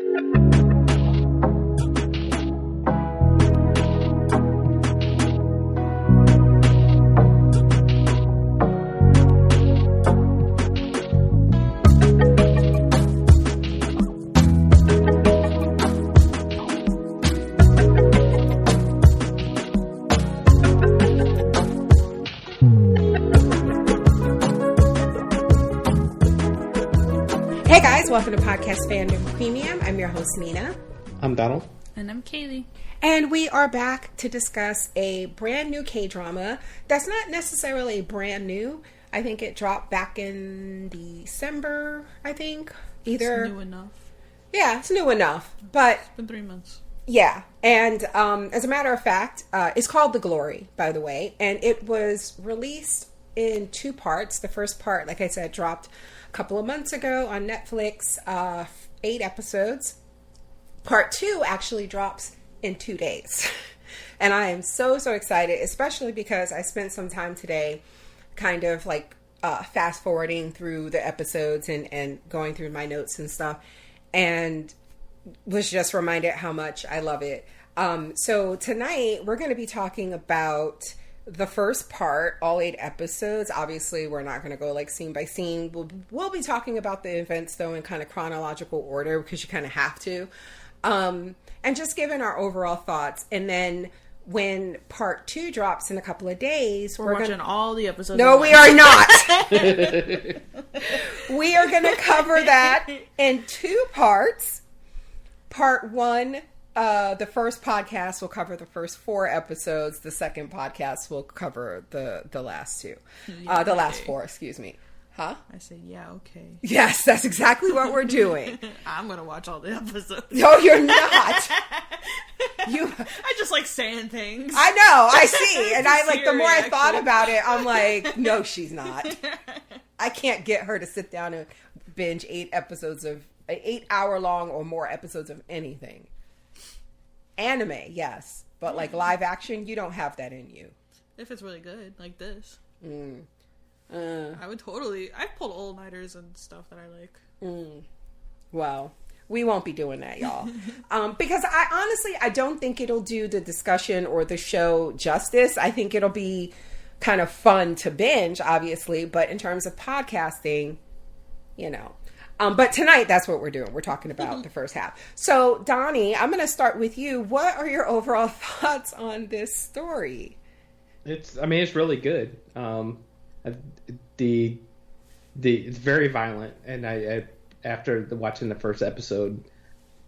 Hey guys, welcome to Podcast Fandom Premium. I'm your host, Nina. I'm Donald. And I'm Kaylee. And we are back to discuss a brand new K-drama that's not necessarily brand new. I think it dropped back in December, I think. It's new enough. Yeah, it's new enough. But it's been 3 months. Yeah. And as a matter of fact, it's called The Glory, by the way. And it was released in 2 parts. The first part, like I said, dropped a couple of months ago on Netflix, 8 episodes. Part 2 actually drops in 2 days. And I am so excited, especially because I spent some time today kind of like fast forwarding through the episodes and going through my notes and stuff, and was just reminded how much I love it. So tonight we're going to be talking about the first part, all 8 episodes. Obviously, we're not going to go like scene by scene. We'll be talking about the events though in kind of chronological order because you kind of have to. And just giving our overall thoughts. And then when part 2 drops in a couple of days, we're watching all the episodes. No, we are not. We are going to cover that in 2 parts. Part 1, the first podcast will cover the first 4 episodes. The second podcast will cover the last 2. Yeah, the last 4, excuse me. Huh? I said, yeah, okay. Yes, that's exactly what we're doing. I'm going to watch all the episodes. No, you're not. I just like saying things. I know, I see. And I like, the more I thought about it, I'm like, no, she's not. I can't get her to sit down and binge 8 episodes of 8-hour-long or more episodes of anything. Anime, yes. But like live action, you don't have that in you. If it's really good, like this. I would totally. I've pulled all-nighters and stuff that I like. Well, we won't be doing that, y'all. Because I don't think it'll do the discussion or the show justice. I think it'll be kind of fun to binge, obviously. But in terms of podcasting, you know. But tonight, that's what we're doing. We're talking about the first half. So, Donnie, I'm going to start with you. What are your overall thoughts on this story? It's really good. It's very violent, and I after watching the first episode,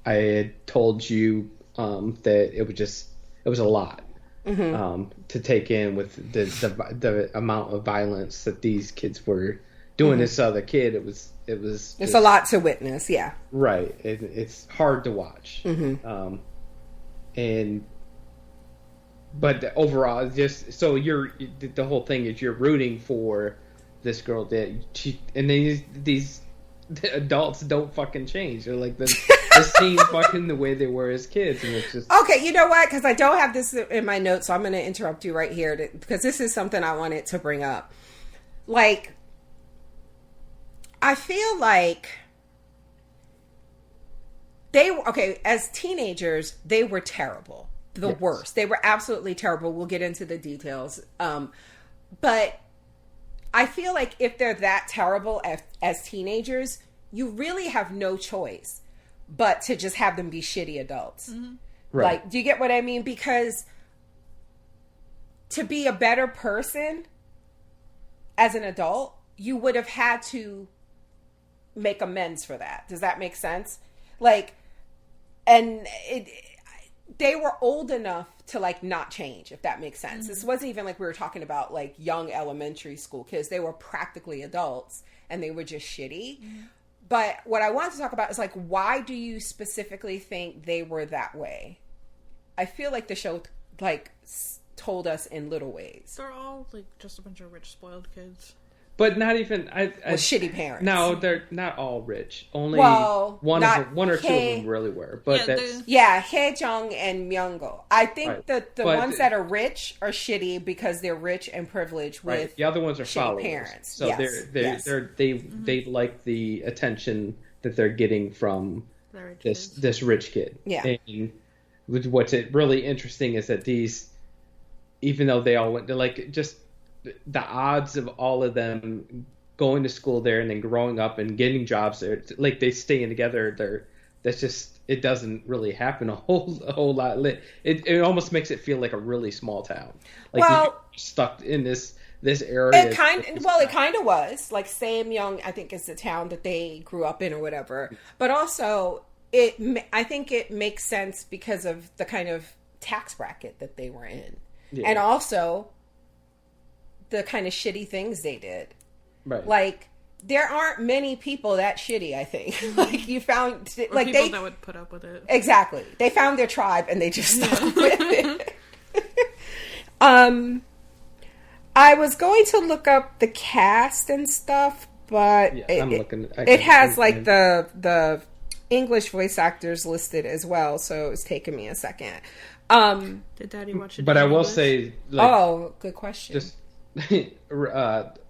I had told you that it was a lot to take in with the amount of violence that these kids were doing. This other kid, it's a lot to witness. Yeah, right. It's hard to watch, but overall, just so the whole thing is you're rooting for this girl and these adults don't fucking change. They're like the same fucking the way they were as kids, and it's just okay. You know what? Because I don't have this in my notes, so I'm going to interrupt you right here because this is something I wanted to bring up. Like, I feel like as teenagers, they were terrible. The worst. They were absolutely terrible. We'll get into the details. But I feel like if they're that terrible as teenagers, you really have no choice but to just have them be shitty adults. Mm-hmm. Right. Like, do you get what I mean? Because to be a better person as an adult, you would have had to make amends for that. Does that make sense? Like, and they were old enough to like not change, if that makes sense. This wasn't even like we were talking about like young elementary school kids. They were practically adults and they were just shitty. But what I want to talk about is like, why do you specifically think they were that way? I feel like the show like told us in little ways. They're all like just a bunch of rich, spoiled kids. But not even shitty parents. No, they're not all rich. Only one or two of them really were. But Hae-jung and Myung-go. I think that the ones that are rich are shitty because they're rich and privileged with the other ones are followers. Parents. So they like the attention that they're getting from this rich kid. Yeah. And what's really interesting is that these, even though they all went to, like, just the odds of all of them going to school there and then growing up and getting jobs there, like, they staying together, that's just, it doesn't really happen a whole lot. It almost makes it feel like a really small town. Like, you're stuck in this area. It kind of was. Like, Samyang, I think, is the town that they grew up in or whatever. But also, I think it makes sense because of the kind of tax bracket that they were in. Yeah. And also, the kind of shitty things they did. Right. Like, there aren't many people that shitty, I think. Like, you found... Or like, people that would put up with it. Exactly. They found their tribe and they just stuck with it. I was going to look up the cast and stuff, but it has, like, the English voice actors listed as well, so it's taken me a second. Did Daddy watch it? But I will say... Like, good question. Just...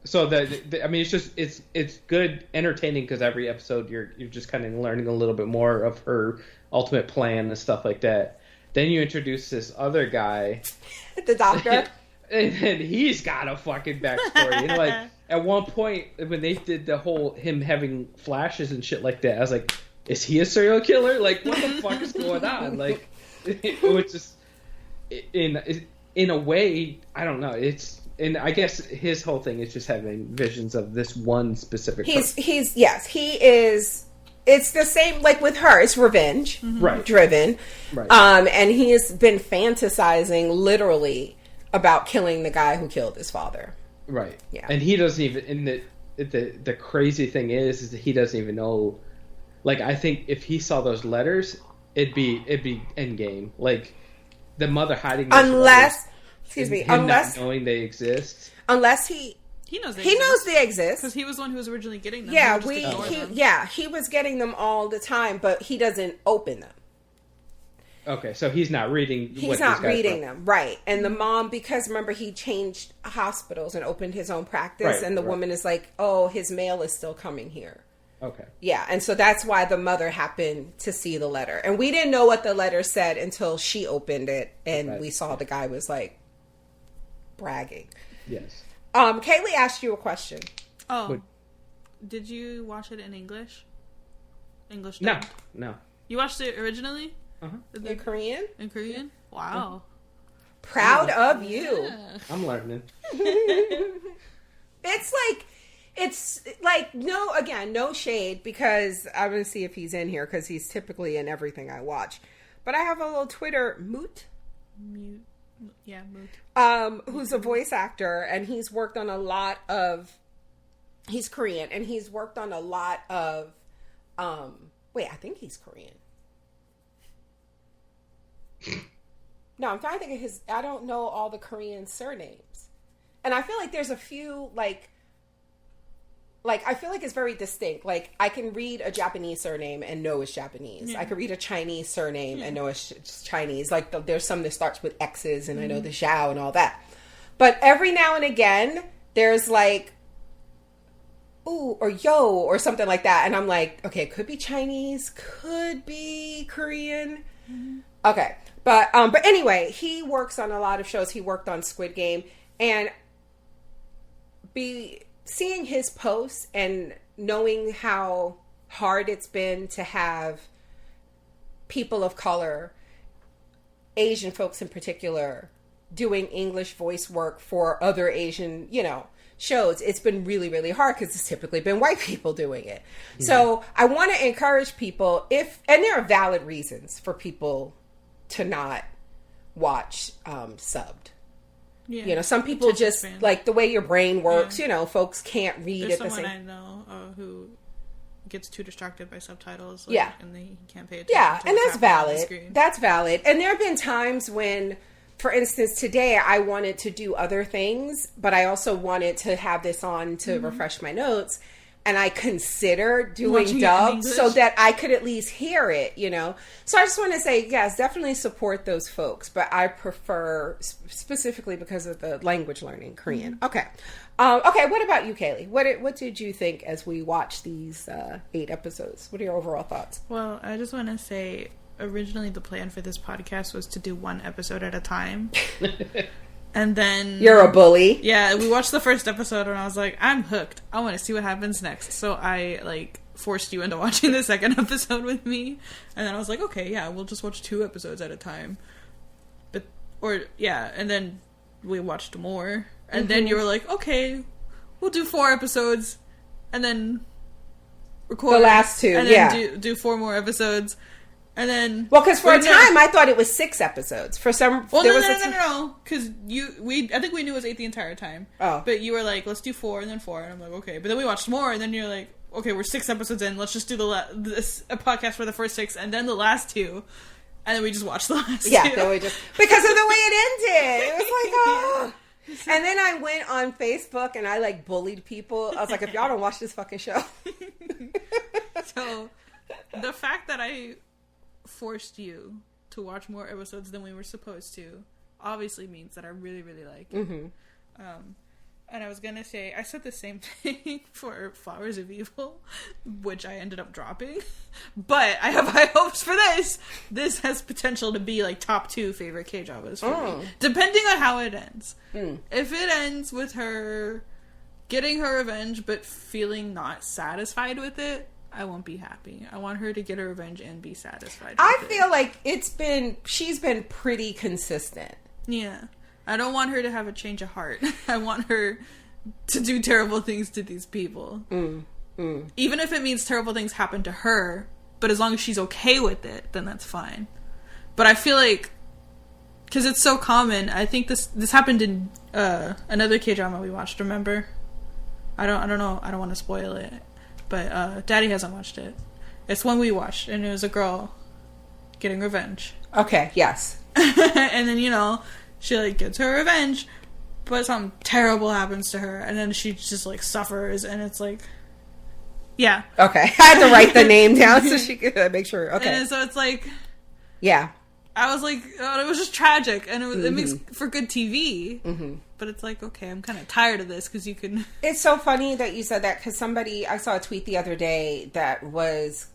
so I mean, it's good, entertaining, because every episode you're just kind of learning a little bit more of her ultimate plan and stuff like that. Then you introduce this other guy, the doctor, and he's got a fucking backstory. And, like, at one point when they did the whole him having flashes and shit like that, I was like, is he a serial killer? Like, what the fuck is going on? Like, it was just in a way, I don't know. And I guess his whole thing is just having visions of this one specific person. He is. It's the same, like, with her. It's revenge, right? Driven, right? And he has been fantasizing literally about killing the guy who killed his father, right? Yeah, and he doesn't even. And the crazy thing is that he doesn't even know. Like, I think if he saw those letters, it'd be Endgame. Like, the mother hiding those letters. Unless not knowing they exist. Unless he knows they exist because he was the one who was originally getting them. Yeah, he was getting them all the time, but he doesn't open them. Okay, so he's not reading. He's not reading them, right? And the mom, because remember he changed hospitals and opened his own practice, and the woman is like, "Oh, his mail is still coming here." Okay. Yeah, and so that's why the mother happened to see the letter, and we didn't know what the letter said until she opened it, and we saw the guy was like bragging. Yes. Kaylee asked you a question. Oh. Did you watch it in English? English dubbed? No. You watched it originally? Uh-huh. In Korean? In Korean? Wow. Proud of you. I'm learning. It's like no shade, because I'm going to see if he's in here, because he's typically in everything I watch. But I have a little Twitter Moot. Yeah, Moot. Who's a voice actor, and he's worked on a lot of... He's Korean, and he's worked on a lot of... I think he's Korean. No, I'm trying to think of his... I don't know all the Korean surnames. And I feel like there's a few, like, I feel like it's very distinct. Like, I can read a Japanese surname and know it's Japanese. Yeah. I can read a Chinese surname and know it's Chinese. Like, there's some that starts with X's, and I know the Zhao and all that. But every now and again, there's like, ooh, or yo, or something like that. And I'm like, okay, it could be Chinese, could be Korean. Mm-hmm. Okay. But anyway, he works on a lot of shows. He worked on Squid Game, and seeing his posts and knowing how hard it's been to have people of color, Asian folks in particular, doing English voice work for other Asian, shows. It's been really, really hard because it's typically been white people doing it. Mm-hmm. So I want to encourage people, and there are valid reasons for people to not watch subbed. Yeah. Some people just like the way your brain works. Yeah. Folks can't read There's at the same. I know who gets too distracted by subtitles. And they can't pay attention. Yeah, and that's valid. That's valid. And there have been times when, for instance, today I wanted to do other things, but I also wanted to have this on to refresh my notes. And I consider doing dub so that I could at least hear it, So I just want to say, yes, definitely support those folks. But I prefer, specifically because of the language learning, Korean. Okay. Okay, what about you, Kaylee? What did you think as we watched these 8 episodes? What are your overall thoughts? Well, I just want to say, originally the plan for this podcast was to do 1 episode at a time. And then... You're a bully. Yeah, we watched the first episode and I was like, I'm hooked. I want to see what happens next. So I, forced you into watching the second episode with me. And then I was like, okay, yeah, we'll just watch 2 episodes at a time. And then we watched more. And then you were like, okay, we'll do 4 episodes. And then record. The last 2, and then do 4 more episodes. And then... Well, because for a time, I thought it was 6 episodes. For some... Well, no. Because I think we knew it was 8 the entire time. Oh. But you were like, let's do 4 and then 4. And I'm like, okay. But then we watched more and then you're like, okay, we're 6 episodes in. Let's just do a podcast for the first 6 and then the last 2. And then we just watched the last 2. Yeah, then we just... Because of the way it ended. It was like, oh... And then I went on Facebook and I bullied people. I was like, if y'all don't watch this fucking show. So, the fact that I forced you to watch more episodes than we were supposed to obviously means that I really, really like it. Mm-hmm. And I was gonna say, I said the same thing for Flowers of Evil, which I ended up dropping. But I have high hopes for this. This has potential to be top 2 favorite K-dramas for me. Depending on how it ends. If it ends with her getting her revenge but feeling not satisfied with it, I won't be happy. I want her to get her revenge and be satisfied with I it. feel like she's been pretty consistent. Yeah. I don't want her to have a change of heart. I want her to do terrible things to these people. Even if it means terrible things happen to her, but as long as she's okay with it, then that's fine. But I feel like, because it's so common, I think this happened in another K-drama we watched, remember? I don't know, I don't want to spoil it, but Daddy hasn't watched it. It's one we watched, and it was a girl getting revenge. Okay, yes. And then, she gets her revenge, but something terrible happens to her, and then she just suffers, and it's yeah. Okay, I had to write the name down so she could make sure. Okay, and so it's yeah. I was it was just tragic, and it makes for good TV. Mm-hmm. But it's okay, I'm kind of tired of this because you can. It's so funny that you said that because I saw a tweet the other day that was.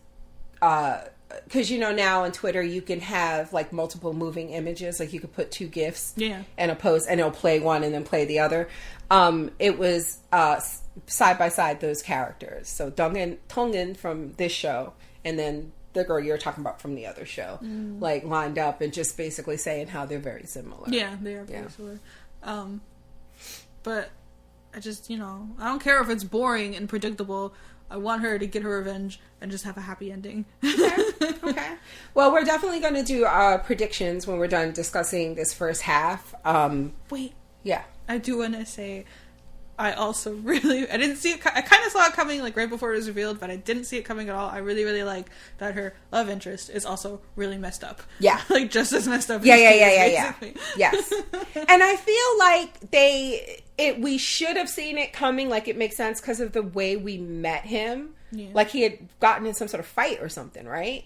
Because now on Twitter you can have multiple moving images, you could put 2 GIFs and a post, and it'll play one and then play the other. It was side by side those characters, so Dong-eun from this show and then the girl you're talking about from the other show, lined up and just basically saying how they're very similar. Yeah, they are very similar. But I just I don't care if it's boring and predictable. I want her to get her revenge and just have a happy ending. Okay. Well, we're definitely going to do predictions when we're done discussing this first half. Wait. Yeah. I do want to say, I also I didn't see it. I kind of saw it coming right before it was revealed, but I didn't see it coming at all. I really, really like that her love interest is also really messed up. Yeah. Just as messed up. Yeah. Yes. And I feel like we should have seen it coming. It makes sense because of the way we met him. Yeah. He had gotten in some sort of fight or something, right?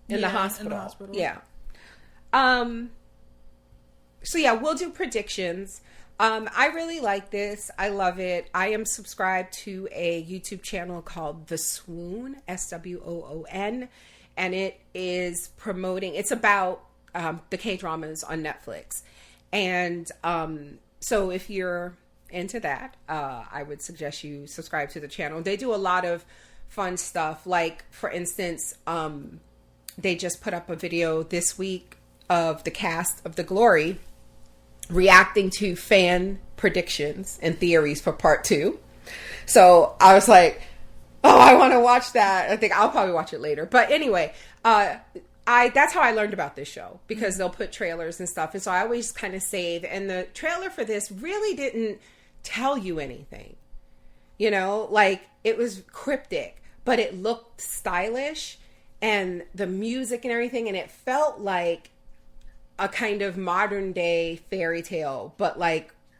In the hospital. Yeah. So yeah, we'll do predictions. I really like this. I love it. I am subscribed to a YouTube channel called The Swoon, SWOON, and it is promoting, it's about the K-dramas on Netflix. And so if you're into that, I would suggest you subscribe to the channel. They do a lot of fun stuff. For instance, they just put up a video this week of the cast of The Glory reacting to fan predictions and theories for part 2. So I was like, oh, I want to watch that. I think I'll probably watch it later. But anyway, that's how I learned about this show, because they'll put trailers and stuff. And so I always kind of save. And the trailer for this really didn't tell you anything. It was cryptic, but it looked stylish, and the music and everything. And it felt like a kind of modern day fairy tale, but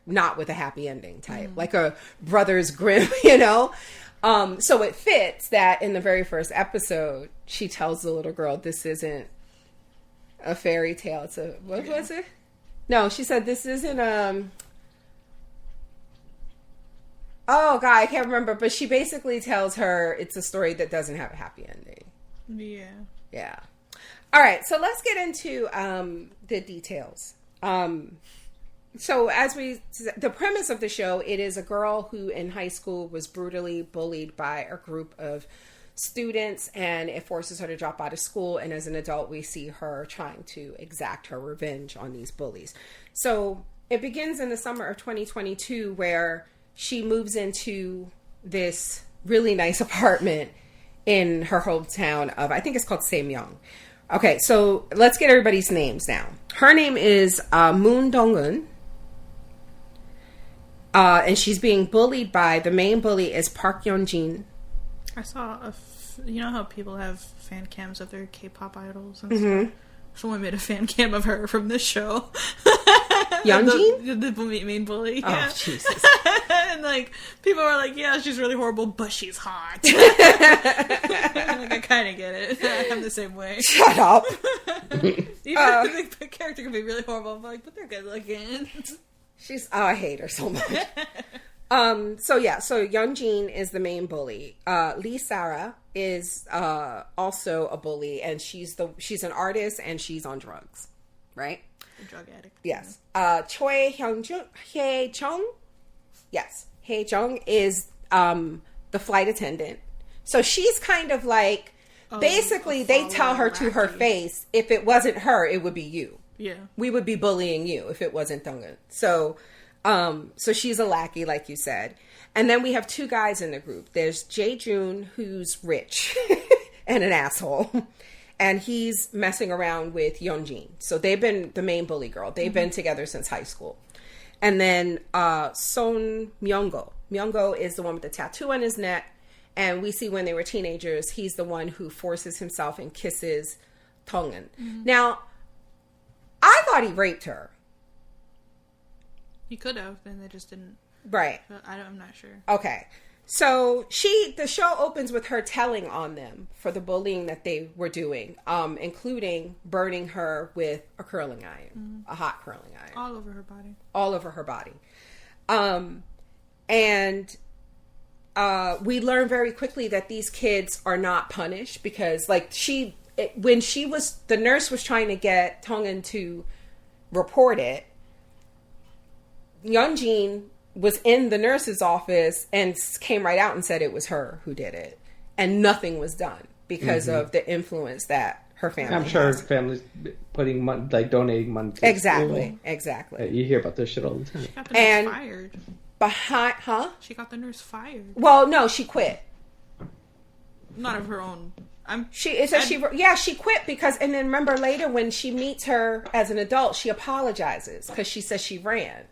not with a happy ending type, like a Brothers Grimm, so it fits that in the very first episode, she tells the little girl, this isn't a fairy tale. It's what was it? No, she said, this isn't, Oh God, I can't remember, but she basically tells her it's a story that doesn't have a happy ending. Yeah. Yeah. All right, so let's get into the details. So the premise of the show, it is a girl who in high school was brutally bullied by a group of students, and it forces her to drop out of school. And as an adult, we see her trying to exact her revenge on these bullies. So it begins in the summer of 2022, where she moves into this really nice apartment in her hometown of, I think it's called Saemyeong. Okay, so let's get everybody's names now. Her name is Moon Dong-eun. And she's being bullied by, the main bully is Park Yeon-jin. I saw you know how people have fan cams of their K-pop idols and stuff? Someone made a fan cam of her from this show. Yeonjin? The main bully. Oh, Yeah. Jesus. And, like, people are like, yeah, she's really horrible, but she's hot. Like, I kind of get it. I'm the same way. Shut up. Even if the character can be really horrible, I'm like, but they're good looking. I hate her so much. So Yeonjin is the main bully. Lee Sarah is also a bully, and she's an artist, and she's on drugs, right? A drug addict. Yes. Choi Hae-jung. Yes, Hae-jung is the flight attendant. So she's kind of like, basically they tell her to her face, if it wasn't her, it would be you. Yeah. We would be bullying you if it wasn't Dong-eun. So she's a lackey, like you said. And then we have two guys in the group. There's Jae-jun, who's rich and an asshole. And he's messing around with Yeonjin. So they've been the main bully girl. They've been together since high school. And then Son Myung-go. Myung-go is the one with the tattoo on his neck. And we see when they were teenagers, he's the one who forces himself and kisses Dong-eun. Now, I thought he raped her. He could have, and they just didn't. Right. But I'm not sure. Okay. So the show opens with her telling on them for the bullying that they were doing, including burning her with a curling iron, a hot curling iron. All over her body. All over her body. And we learn very quickly that these kids are not punished because, like, when the nurse was trying to get Dong-eun to report it, Yeonjin was in the nurse's office and came right out and said it was her who did it. And nothing was done because of the influence that her family has. I'm sure her family's putting money, like donating money to Exactly. You hear about this shit all the time. She got the nurse fired. She got the nurse fired. Well, no, she quit. Not of her own. She quit because, and then remember later when she meets her as an adult, she apologizes because she says she ran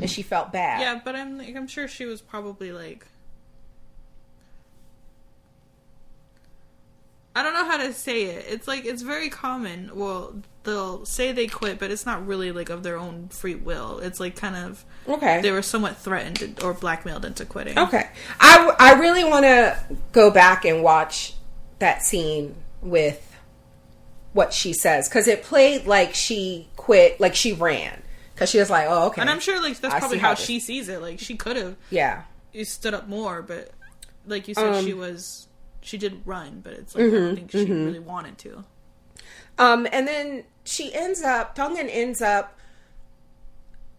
and she felt bad. Yeah, but I'm sure she was probably like, I don't know how to say it. It's like, it's very common. Well, they'll say they quit, but it's not really like of their own free will. It's like kind of, okay, they were somewhat threatened or blackmailed into quitting. Okay. I really want to go back and watch that scene with what she says, because it played like she quit, like she ran, because she was like, oh, okay. And I'm sure like that's probably how she sees it. Like she could have stood up more, but like you said, she did run, but it's like I don't think she really wanted to. And then Dong-eun ends up,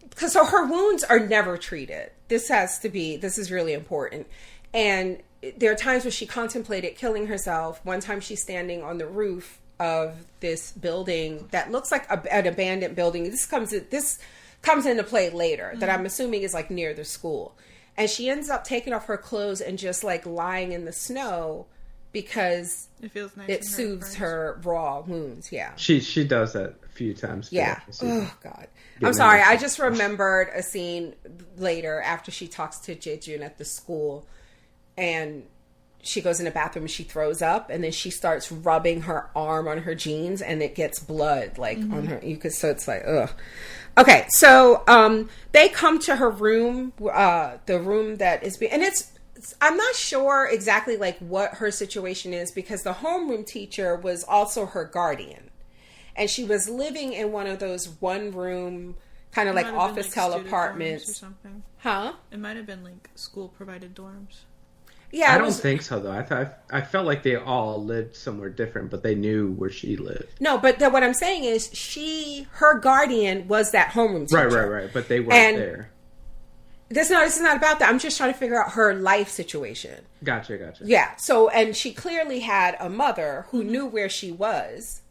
because so her wounds are never treated. This is really important. And there are times where she contemplated killing herself. One time she's standing on the roof of this building that looks like an abandoned building. This comes into play later, that I'm assuming is like near the school. And she ends up taking off her clothes and just like lying in the snow because it feels nice. It soothes her raw wounds. Yeah. She does that a few times. Yeah. Oh God. I'm sorry. I just remembered a scene later after she talks to Jae-jun at the school, and she goes in the bathroom and she throws up, and then she starts rubbing her arm on her jeans and it gets blood like on her. So it's like, ugh. Okay. So, they come to her room, the room that is and I'm not sure exactly like what her situation is, because the homeroom teacher was also her guardian, and she was living in one of those one room kind of like Might have been, office like, style student dorms or apartments. something. Huh? It might have been like school provided dorms. Yeah, I don't think so though. I felt like they all lived somewhere different, but they knew where she lived. No, but what I'm saying is her guardian was that homeroom teacher. Right. But they weren't there. This is not about that. I'm just trying to figure out her life situation. Gotcha. Yeah. So, and she clearly had a mother who knew where she was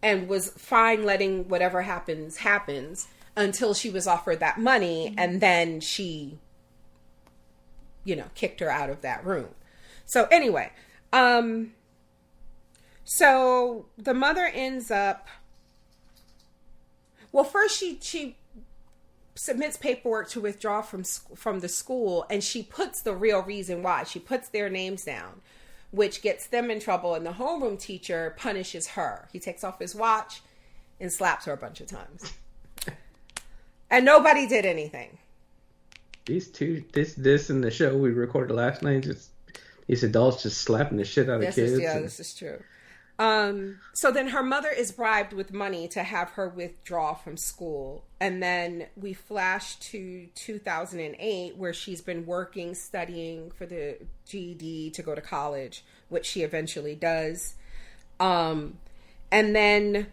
and was fine letting whatever happens until she was offered that money, and then she, kicked her out of that room. So anyway, so the mother ends up, well, first she submits paperwork to withdraw from the school, and she puts the real reason why. She puts their names down, which gets them in trouble, and the homeroom teacher punishes her. He takes off his watch and slaps her a bunch of times. And nobody did anything. This and the show we recorded last night, just these adults just slapping the shit out of kids. This is true. So then her mother is bribed with money to have her withdraw from school. And then we flash to 2008, where she's been working, studying for the GED to go to college, which she eventually does. And then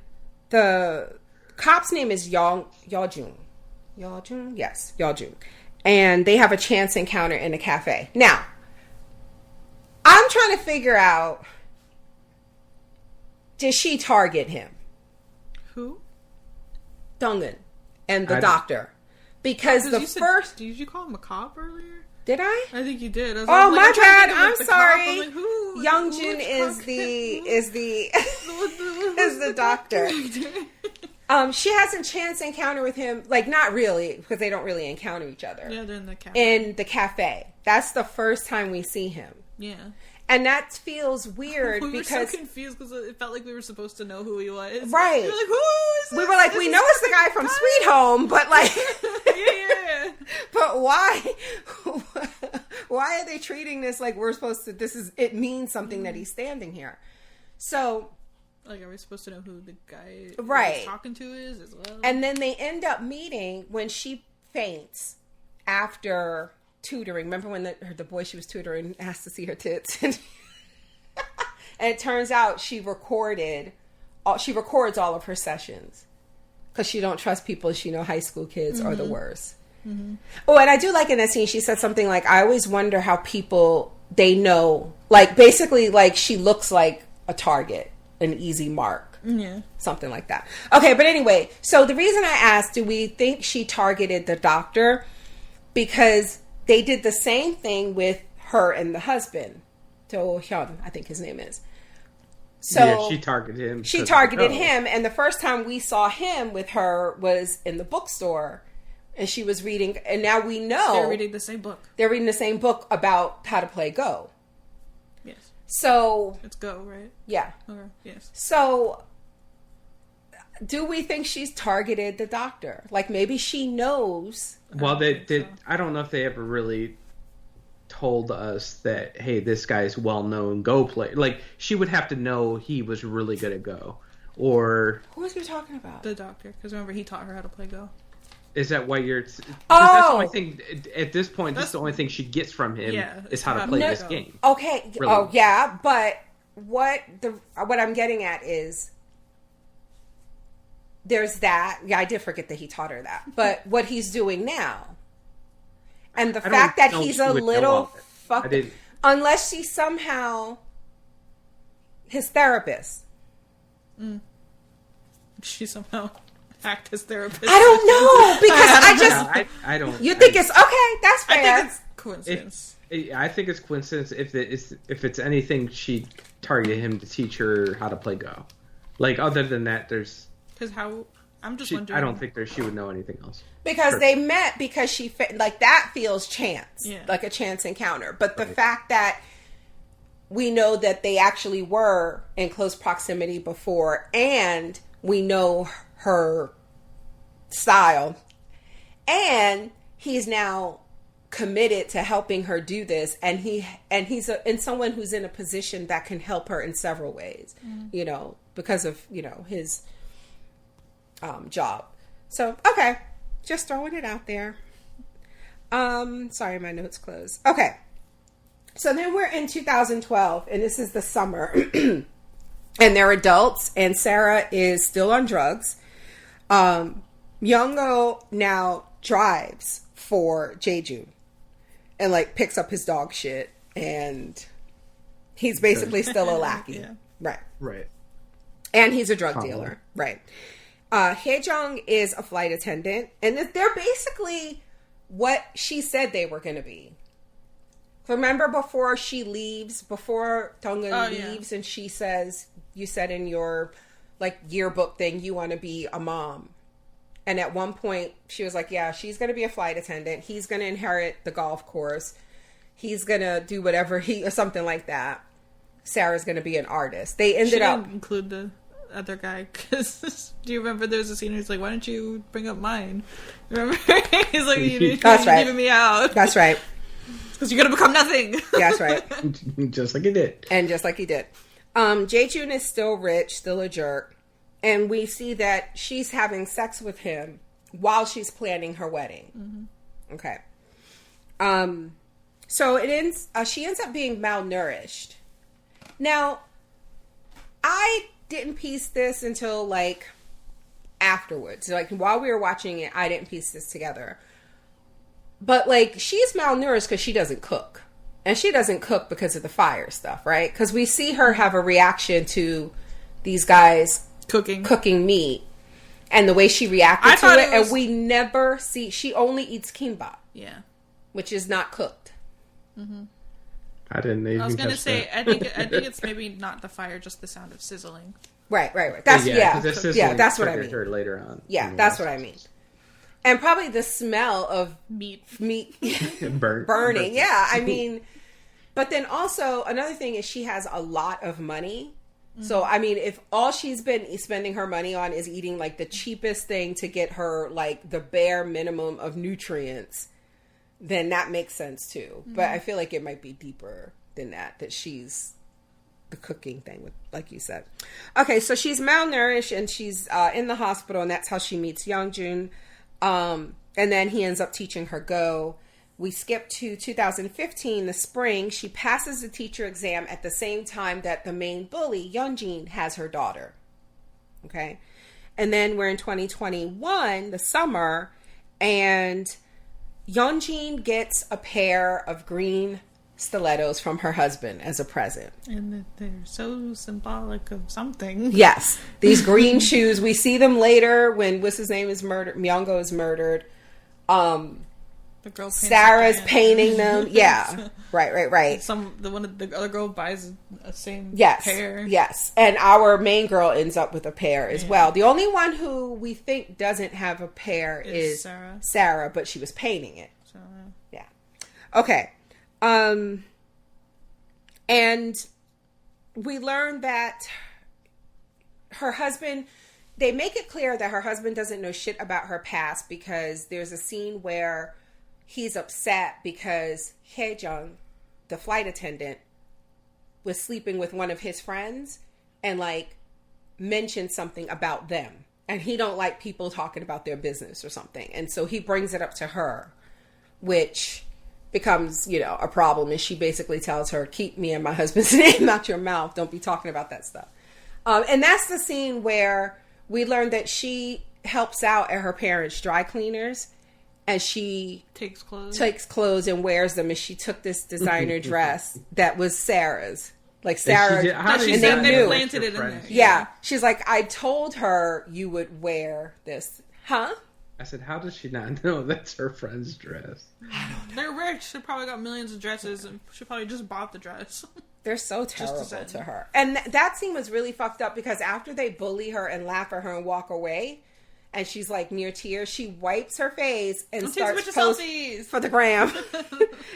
the cop's name is Yajun. Yes, Yajun. And they have a chance encounter in a cafe. Now, I'm trying to figure out, did she target him? Who? Dong-eun and the doctor. Because Did you call him a cop earlier? Did I? I think you did. Oh, my bad. I'm sorry. Like, who? Youngjun is the doctor. She has a chance encounter with him, like not really, because they don't really encounter each other. Yeah, they're in the cafe. In the cafe. That's the first time we see him. Yeah. And that feels weird we because... We were so confused because it felt like we were supposed to know who he was. Right. We were like, who is this? We were like, we know it's the guy from Sweet Home, but like... yeah. But why? Why are they treating this like we're supposed to... It means something that he's standing here. So... Like, are we supposed to know who the guy he's talking to is as well? And then they end up meeting when she faints after tutoring. Remember when the boy she was tutoring asked to see her tits? And it turns out she records all of her sessions because she don't trust people. She know high school kids are the worst. Mm-hmm. Oh, and I do like in that scene, she said something like, I always wonder how people, they know, like basically like she looks like a target. An easy mark. Yeah. Something like that. Okay, but anyway, so the reason I asked, do we think she targeted the doctor? Because they did the same thing with her and the husband. Do-hyun, I think his name is. So yeah, she targeted him. She targeted him, and the first time we saw him with her was in the bookstore. And she was reading, and now we know... They're reading the same book. They're reading the same book about how to play Go. Yes. So... It's Go, right? Yeah. Okay, yes. So, do we think she's targeted the doctor? Like, maybe she knows... Well, I don't know if they ever really told us that, hey, this guy's well-known Go player. Like, she would have to know he was really good at Go. Or... Who was we talking about? The doctor. Because remember, he taught her how to play Go. Is that why you're... Oh! That's the only thing... At this point, that's the only thing she gets from him is how to play this game. Okay. Really. Oh, yeah. But what I'm getting at is... There's that. Yeah, I did forget that he taught her that. But what he's doing now... And the fact that he's a little fucked... Unless she's somehow... his therapist. Mm. She somehow... act as therapist. I don't know because I don't. You think it's okay? That's fair. I think it's coincidence. I think it's coincidence if it's anything she targeted him to teach her how to play Go. Like other than that, there's I'm just wondering. I don't think she would know anything else. Because they met because she like that feels chance, like a chance encounter. But the fact that we know that they actually were in close proximity before, and we know her style, and he's now committed to helping her do this, and he's someone who's in a position that can help her in several ways, because of his job. So okay, Just throwing it out there. Sorry, my notes closed. Okay. So then we're in 2012, and this is the summer. And they're adults, and Sarah is still on drugs. Young-go now drives for Jae-joon and, like, picks up his dog shit, and he's basically still a lackey. Yeah. Right. Right. And he's a drug dealer. Right. Hae-jung is a flight attendant, and they're basically what she said they were going to be. Remember before she leaves, before Dong-eun leaves, and she says, you said in your, like, yearbook thing, you want to be a mom. And at one point, she was like, yeah, she's going to be a flight attendant. He's going to inherit the golf course. He's going to do whatever or something like that. Sarah's going to be an artist. They ended up... include the other guy, because do you remember there was a scene where he's like, why don't you bring up mine? Remember? He's like, you're leaving me out. That's right. Because you're going to become nothing. That's right. Just like he did. And just like he did. Jae-joon is still rich, still a jerk. And we see that she's having sex with him while she's planning her wedding. Mm-hmm. Okay. So it ends. She ends up being malnourished. Now, I didn't piece this until, like, afterwards. Like, while we were watching it, I didn't piece this together. But, like, she's malnourished because she doesn't cook. And she doesn't cook because of the fire stuff, right? Because we see her have a reaction to these guys cooking meat. And the way she reacted to it. And we never see... She only eats kimbap. Yeah. Which is not cooked. Mm-hmm. I didn't even. I was going to say, that. I think it's maybe not the fire, just the sound of sizzling. Right. That's that's what I mean. Her later on. Yeah, that's what I mean. And probably the smell of meat burning. Yeah, I mean, but then also another thing is she has a lot of money. Mm-hmm. So, I mean, if all she's been spending her money on is eating like the cheapest thing to get her like the bare minimum of nutrients, then that makes sense too. Mm-hmm. But I feel like it might be deeper than that she's the cooking thing, with, like you said. Okay, so she's malnourished and she's in the hospital, and that's how she meets Young-joon. And then he ends up teaching her Go. We skip to 2015, the spring. She passes the teacher exam at the same time that the main bully, Yeonjin, has her daughter. Okay. And then we're in 2021, the summer, and Yeonjin gets a pair of green stilettos from her husband as a present. And they're so symbolic of something. Yes. These green shoes, we see them later when what's his name is murdered. Myung-go is murdered. The girl Sarah's painting them. Yeah. Right. The other girl buys a same pair. Yes. And our main girl ends up with a pair as well. The only one who we think doesn't have a pair is Sarah, but she was painting it. So, yeah. Okay. And we learn that her husband, they make it clear that her husband doesn't know shit about her past, because there's a scene where he's upset because Hae-jung, the flight attendant, was sleeping with one of his friends and like mentioned something about them. And he don't like people talking about their business or something. And so he brings it up to her, which becomes, a problem. And she basically tells her, keep me and my husband's name out your mouth. Don't be talking about that stuff. And that's the scene where we learn that she helps out at her parents' dry cleaners, and she takes clothes and wears them. And she took this designer dress that was Sarah's. Like Sarah, and they knew. Planted it in there. Yeah. She's like, I told her you would wear this. Huh? I said, how does she not know that's her friend's dress? I don't know. They're rich. They probably got millions of dresses, and she probably just bought the dress. They're so terrible to her. And that scene was really fucked up, because after they bully her and laugh at her and walk away, and she's like near tears, she wipes her face and starts posting for the gram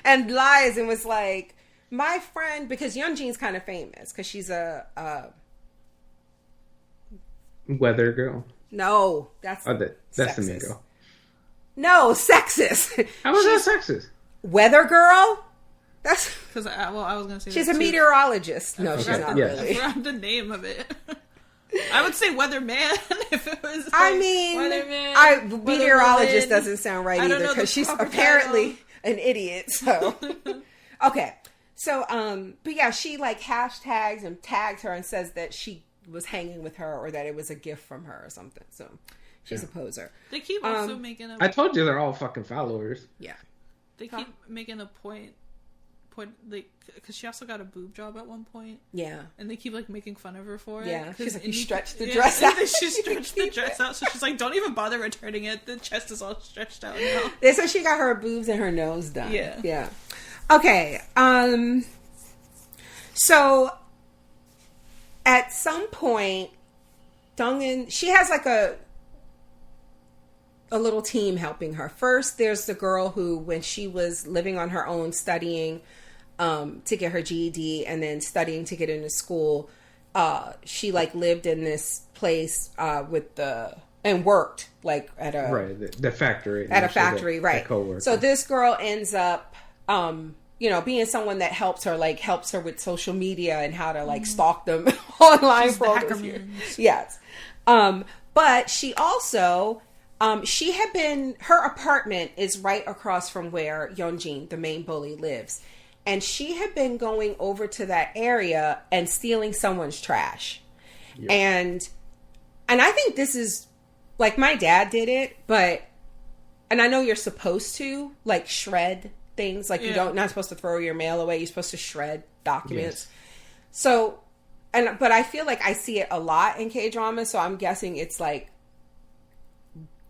and lies and was like, my friend, because Yeonjin's kind of famous because she's a weather girl. No, that's the main girl. No, sexist. How was that sexist? Weather girl? That's because I was gonna say she's a meteorologist. No, she's not really. I forgot the name of it. I would say weatherman if it was. Like, I mean, weatherman. Meteorologist doesn't sound right either because she's apparently title. an idiot. So okay, so but yeah, she like hashtags and tags her and says that she was hanging with her or that it was a gift from her or something. So she's a poser. They keep also making I told you they're all fucking followers. Yeah, they keep making a point like because she also got a boob job at one point. Yeah, and they keep like making fun of her for it. Yeah, she's like, you stretched the dress out. She stretched the dress out, so she's like, don't even bother returning it. The chest is all stretched out now. They said she got her boobs and her nose done. Yeah. Okay. So at some point, Dong-eun, she has like a little team helping her. First, there's the girl who, when she was living on her own, studying to get her GED and then studying to get into school, she like lived in this place and worked like at a the factory at a factory, right? Co-worker. So this girl ends up, being someone that helps her with social media and how to like stalk them online. She's for all those years. Yes, but she also. Her apartment is right across from where Yeonjin, the main bully, lives. And she had been going over to that area and stealing someone's trash. Yep. And I think this is, like, my dad did it, and I know you're supposed to, like, shred things. Like, you're not supposed to throw your mail away. You're supposed to shred documents. Yes. So, but I feel like I see it a lot in K-drama, so I'm guessing it's, like,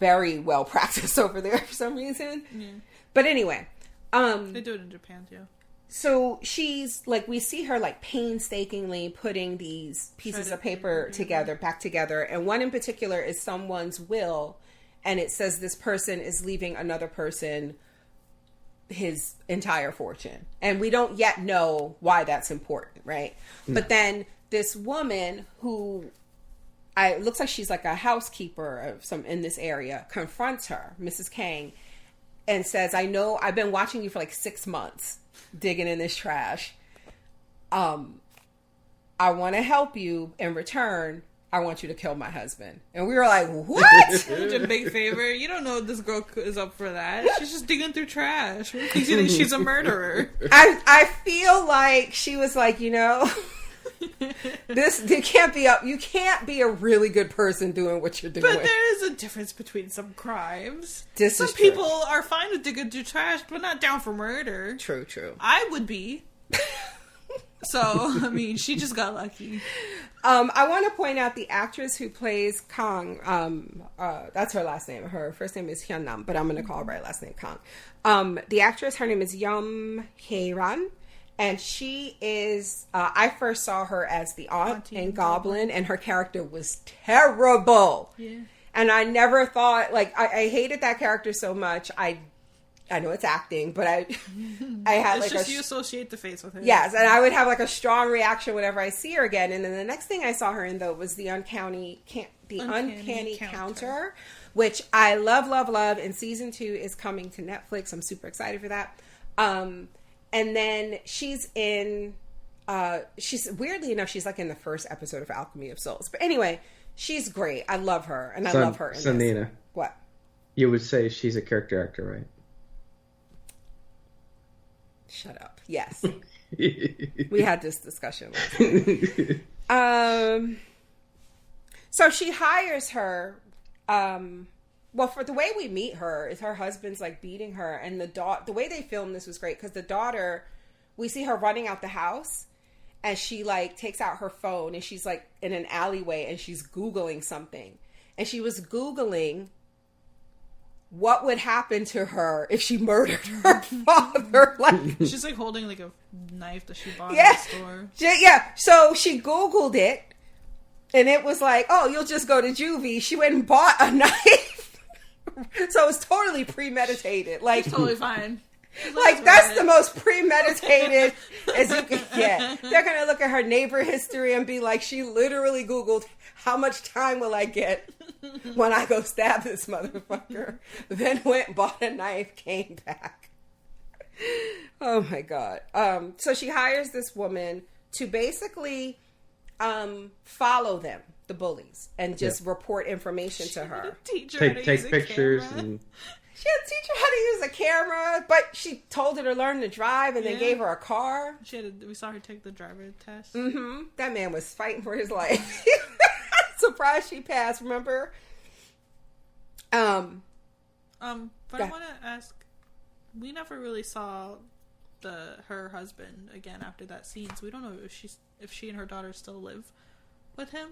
very well practiced over there for some reason. Yeah. But anyway. They do it in Japan too. So she's like, we see her like painstakingly putting these pieces of paper back together. And one in particular is someone's will. And it says this person is leaving another person his entire fortune. And we don't yet know why that's important, right? Mm. But then this woman who it looks like she's like a housekeeper of some in this area, confronts her, Mrs. Kang, and says, I know I've been watching you for like 6 months digging in this trash. I want to help you. In return, I want you to kill my husband. And we were like, what? Such a big favor. You don't know this girl is up for that. She's just digging through trash. You think she's a murderer? I feel like she was like, you can't be a really good person doing what you're doing. But there is a difference between some crimes. Some people are fine with digging through trash, but not down for murder. True. I would be. So, I mean, she just got lucky. I want to point out the actress who plays Kang. That's her last name. Her first name is Hyun-nam, but I'm going to call her by last name Kang. The actress, her name is Yum Hae-ran. And she is, I first saw her as the aunt in Goblin, and her character was terrible. Yeah. And I never thought, like, I hated that character so much. I know it's acting, but I had it's like just you associate the face with her. Yes, and I would have like a strong reaction whenever I see her again. And then the next thing I saw her in, though, was the Uncanny Counter, which I love. And season 2 is coming to Netflix. I'm super excited for that. And then she's in, weirdly enough, she's like in the first episode of Alchemy of Souls. But anyway, she's great. I love her. And I love her in this. Nina. What? You would say she's a character actor, right? Shut up. Yes. We had this discussion last night. So she hires her, well, for the way we meet her is her husband's like beating her, and the way they filmed this was great because the daughter, we see her running out the house, and she like takes out her phone and she's like in an alleyway and she's Googling something, and she was Googling what would happen to her if she murdered her father. Like she's like holding like a knife that she bought at the store. Yeah. So she Googled it, and it was like, oh, you'll just go to juvie. She went and bought a knife. So it's totally premeditated. Like it's totally fine. Like that's the most premeditated as you can get. They're gonna look at her neighbor history and be like, she literally Googled how much time will I get when I go stab this motherfucker. Then went and bought a knife, came back. Oh my god. So she hires this woman to basically follow them. the bullies and just report information to her. Take pictures and... She had to teach her how to use a camera, but she told her to learn to drive and then gave her a car. We saw her take the driver test. Mm-hmm. That man was fighting for his life. Surprised she passed, remember? But I want to ask, we never really saw her husband again after that scene, so we don't know if she and her daughter still live with him.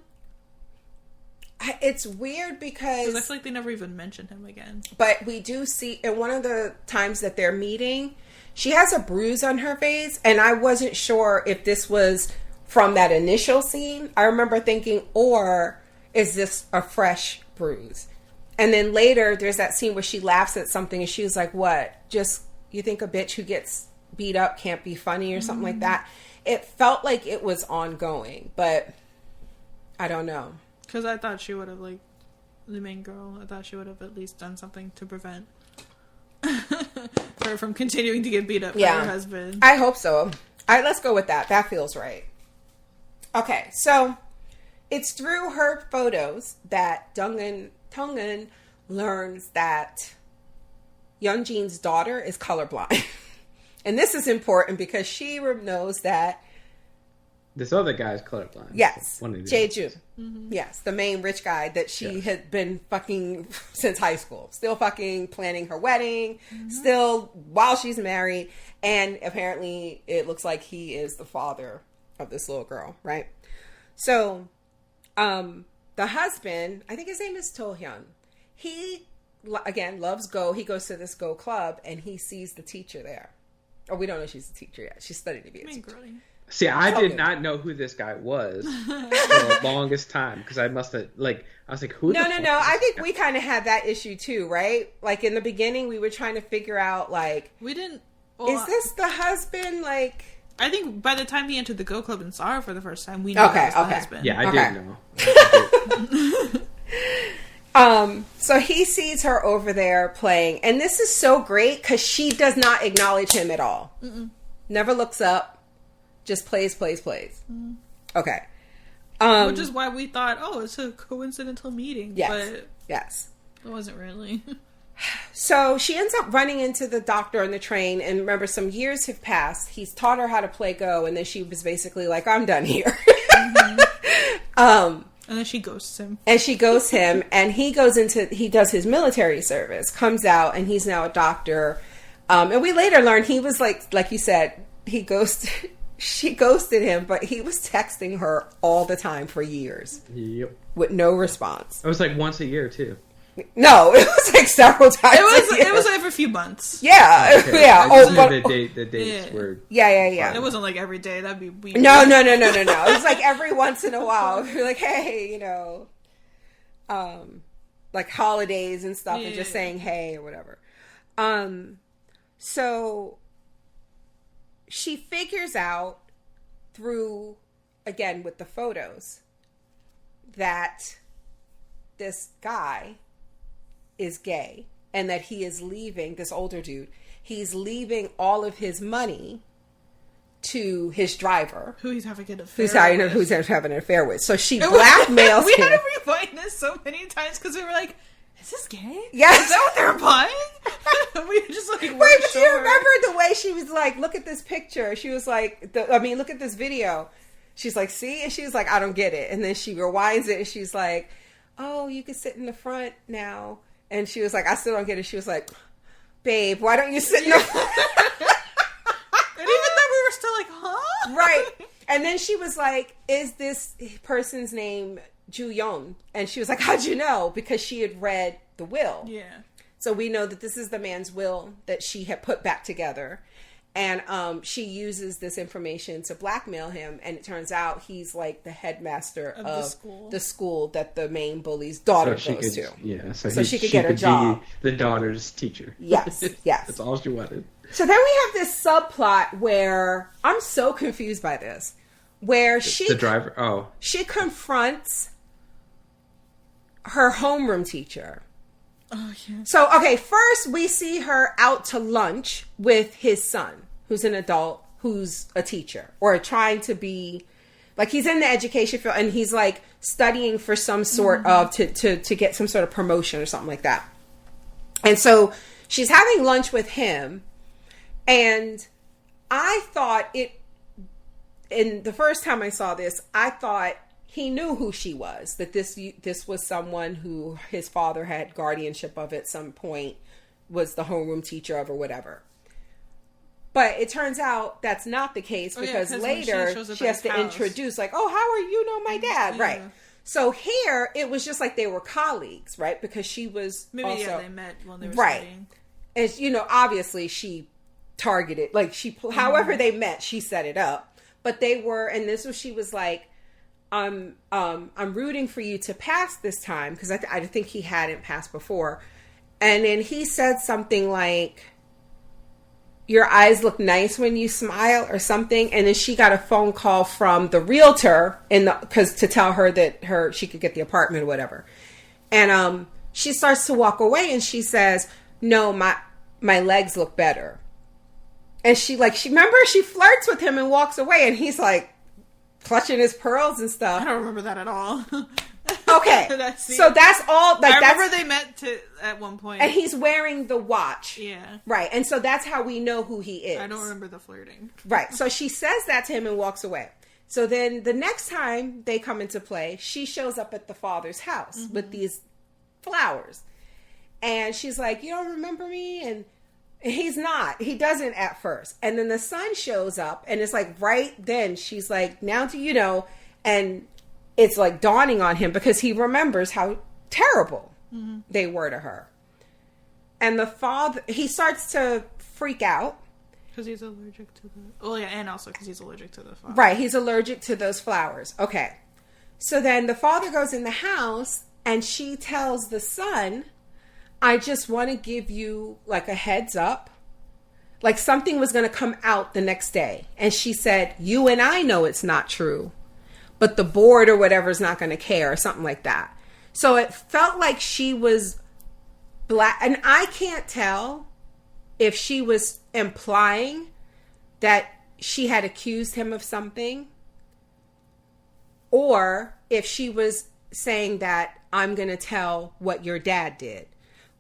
It's weird because I feel like they never even mentioned him again. But we do see in one of the times that they're meeting, she has a bruise on her face, and I wasn't sure if this was from that initial scene. I remember thinking, or is this a fresh bruise? And then later, there's that scene where she laughs at something, and she was like, "What? Just you think a bitch who gets beat up can't be funny or something like that?" It felt like it was ongoing, but I don't know. Because I thought she would have, like, the main girl, I thought she would have at least done something to prevent her from continuing to get beat up by her husband. I hope so. All right, let's go with that. That feels right. Okay, so it's through her photos that Dong-eun learns that Yeonjin's daughter is colorblind. And this is important because she knows that this other guy's colorblind. Yes. Jae-jun. Mm-hmm. Yes. The main rich guy that she had been fucking since high school. Still fucking planning her wedding. Mm-hmm. Still while she's married. And apparently it looks like he is the father of this little girl. Right? So, the husband, I think his name is To-hyun. He, again, loves Go. He goes to this Go club and he sees the teacher there. Oh, we don't know she's a teacher yet. She's studying to be a teacher. Girly. See, I did not know who this guy was for the longest time because I must have, like, I was like, who? No. I think we kind of had that issue too, right? Like in the beginning, we were trying to figure out, like, we didn't. Well, is this the husband? Like, I think by the time he entered the Go Club and saw her for the first time, we knew that was the husband. Yeah, I did know. So he sees her over there playing, and this is so great because she does not acknowledge him at all. Mm-mm. Never looks up. Just plays. Mm. Okay. Which is why we thought, it's a coincidental meeting. Yes. But yes. It wasn't really. So she ends up running into the doctor on the train. And remember, some years have passed. He's taught her how to play Go. And then she was basically like, I'm done here. And then she ghosts him. And he does his military service, comes out, and he's now a doctor. And we later learned he was like you said, she ghosted him, but he was texting her all the time for years. Yep. With no response. It was like once a year, too. No, it was like several times It was every few months. Yeah. Okay. Yeah. The dates were... Yeah. It wasn't like every day. That'd be weird. No. It was like every once in a while. You're like, hey, like holidays and stuff, and just saying hey or whatever. So... she figures out through, again, with the photos, that this guy is gay and that he is leaving, this older dude, he's leaving all of his money to his driver. Who he's having an affair with. Who's having an affair with. So she blackmails him. We had to rewind this so many times because we were like, is this gay? Yes. Is that what they're implying? We were just like, wait, but you remember the way she was like, look at this picture. She was like, look at this video. She's like, see? And she was like, I don't get it. And then she rewinds it and she's like, oh, you can sit in the front now. And she was like, I still don't get it. She was like, babe, why don't you sit in the front? And even then we were still like, huh? Right. And then she was like, is this person's name Ju-yeon? And she was like, how'd you know? Because she had read the will. Yeah. So we know that this is the man's will that she had put back together. And she uses this information to blackmail him. And it turns out he's like the headmaster of the school that the main bully's daughter goes to. Yeah. So she could get a job. Be the daughter's teacher. Yes. That's all she wanted. So then we have this subplot where I'm so confused by this. Where the driver, she confronts her homeroom teacher. Oh, yeah. So, okay, first we see her out to lunch with his son, who's an adult, who's a teacher, or trying to be Like, he's in the education field, and he's, like, studying for some sort of, to get some sort of promotion or something like that. And so she's having lunch with him, and I thought and the first time I saw this, I thought he knew who she was, that this was someone who his father had guardianship of at some point, was the homeroom teacher of or whatever. But it turns out that's not the case, because later she has to introduce, like, oh, how are you know my dad? Yeah. Right. So here, it was just like they were colleagues, right? Because she was they met when they were right. studying. And, you know, obviously she targeted, like, however they met, she set it up. But they were, and this was, she was like, I'm rooting for you to pass this time, because I think he hadn't passed before. And then he said something like, your eyes look nice when you smile, or something. And then she got a phone call from the realtor to tell her that she could get the apartment or whatever. And she starts to walk away, and she says, no, my legs look better. And she flirts with him and walks away, and he's like clutching his pearls and stuff. I don't remember that at all. Okay. So that's all. Like, I remember they met at one point. And he's wearing the watch. Yeah. Right. And so that's how we know who he is. I don't remember the flirting. Right. So she says that to him and walks away. So then the next time they come into play, she shows up at the father's house with these flowers. And she's like, you don't remember me? And he's not. He doesn't at first. And then the son shows up, and it's like right then she's like, now do you know? And it's like dawning on him, because he remembers how terrible they were to her. And the father, he starts to freak out. Because he's allergic to the... Oh, yeah, and also because he's allergic to the flowers. Right, he's allergic to those flowers. Okay. So then the father goes in the house, and she tells the son, I just want to give you, like, a heads up. Like, something was going to come out the next day. And she said, you and I know it's not true, but the board or whatever is not going to care, or something like that. So it felt like she was black. And I can't tell if she was implying that she had accused him of something, or if she was saying that I'm going to tell what your dad did.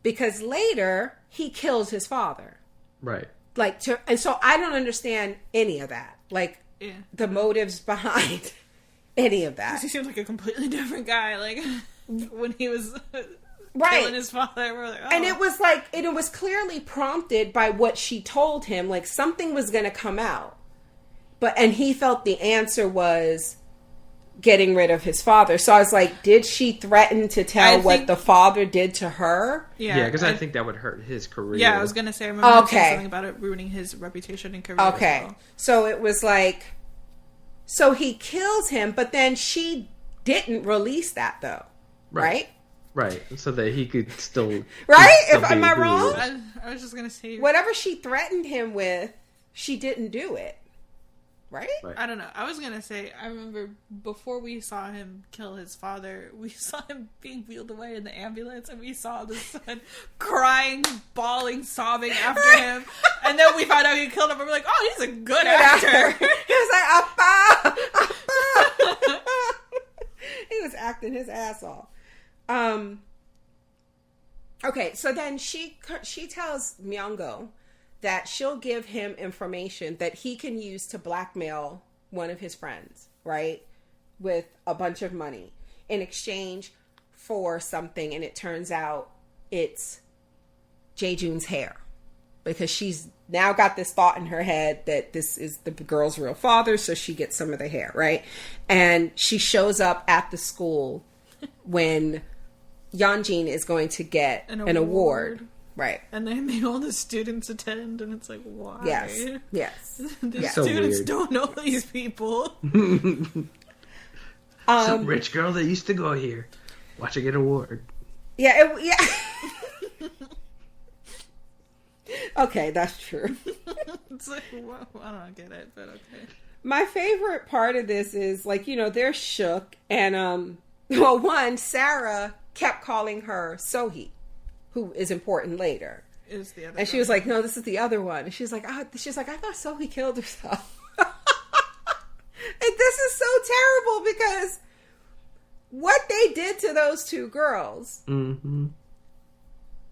Because later he kills his father. Right. And so I don't understand any of that. Like, the motives behind any of that. He seemed like a completely different guy. Like, when he was killing his father, we're like, oh. And it was like, it was clearly prompted by what she told him. Like, something was going to come out. And he felt the answer was getting rid of his father. So I was like, did she threaten to tell what the father did to her? Yeah, because I think that would hurt his career. Yeah, I was going to say, I remember saying something about it ruining his reputation and career. Okay. As well. So it was like, so he kills him, but then she didn't release that, though. Right? Right. So that he could still... Right? Am I wrong? I was just going to say... Whatever she threatened him with, she didn't do it. Right? I don't know. I was going to say, I remember before we saw him kill his father, we saw him being wheeled away in the ambulance, and we saw the son crying, bawling, sobbing after him. And then we found out he killed him, and we're like, oh, he's a good actor. He was like, Appa! Appa! He was acting his ass off. Okay, so then she tells Myung-go that she'll give him information that he can use to blackmail one of his friends, right? With a bunch of money in exchange for something. And it turns out it's Jae-jun's hair, because she's now got this thought in her head that this is the girl's real father. So she gets some of the hair, right? And she shows up at the school when Yeonjin is going to get an award. Right. And they made all the students attend, and it's like, why? Yes. The students weird. don't know these people. Some rich girl that used to go here. Watch her get an award. Yeah. Okay, that's true. It's like, well, I don't get it, but okay. My favorite part of this is, like, you know, they're shook, and, Sarah kept calling her Sohee, who is important later. Is the other and she was like, no, this is the other one. And she's like, I thought Sohee killed herself. And this is so terrible because what they did to those two girls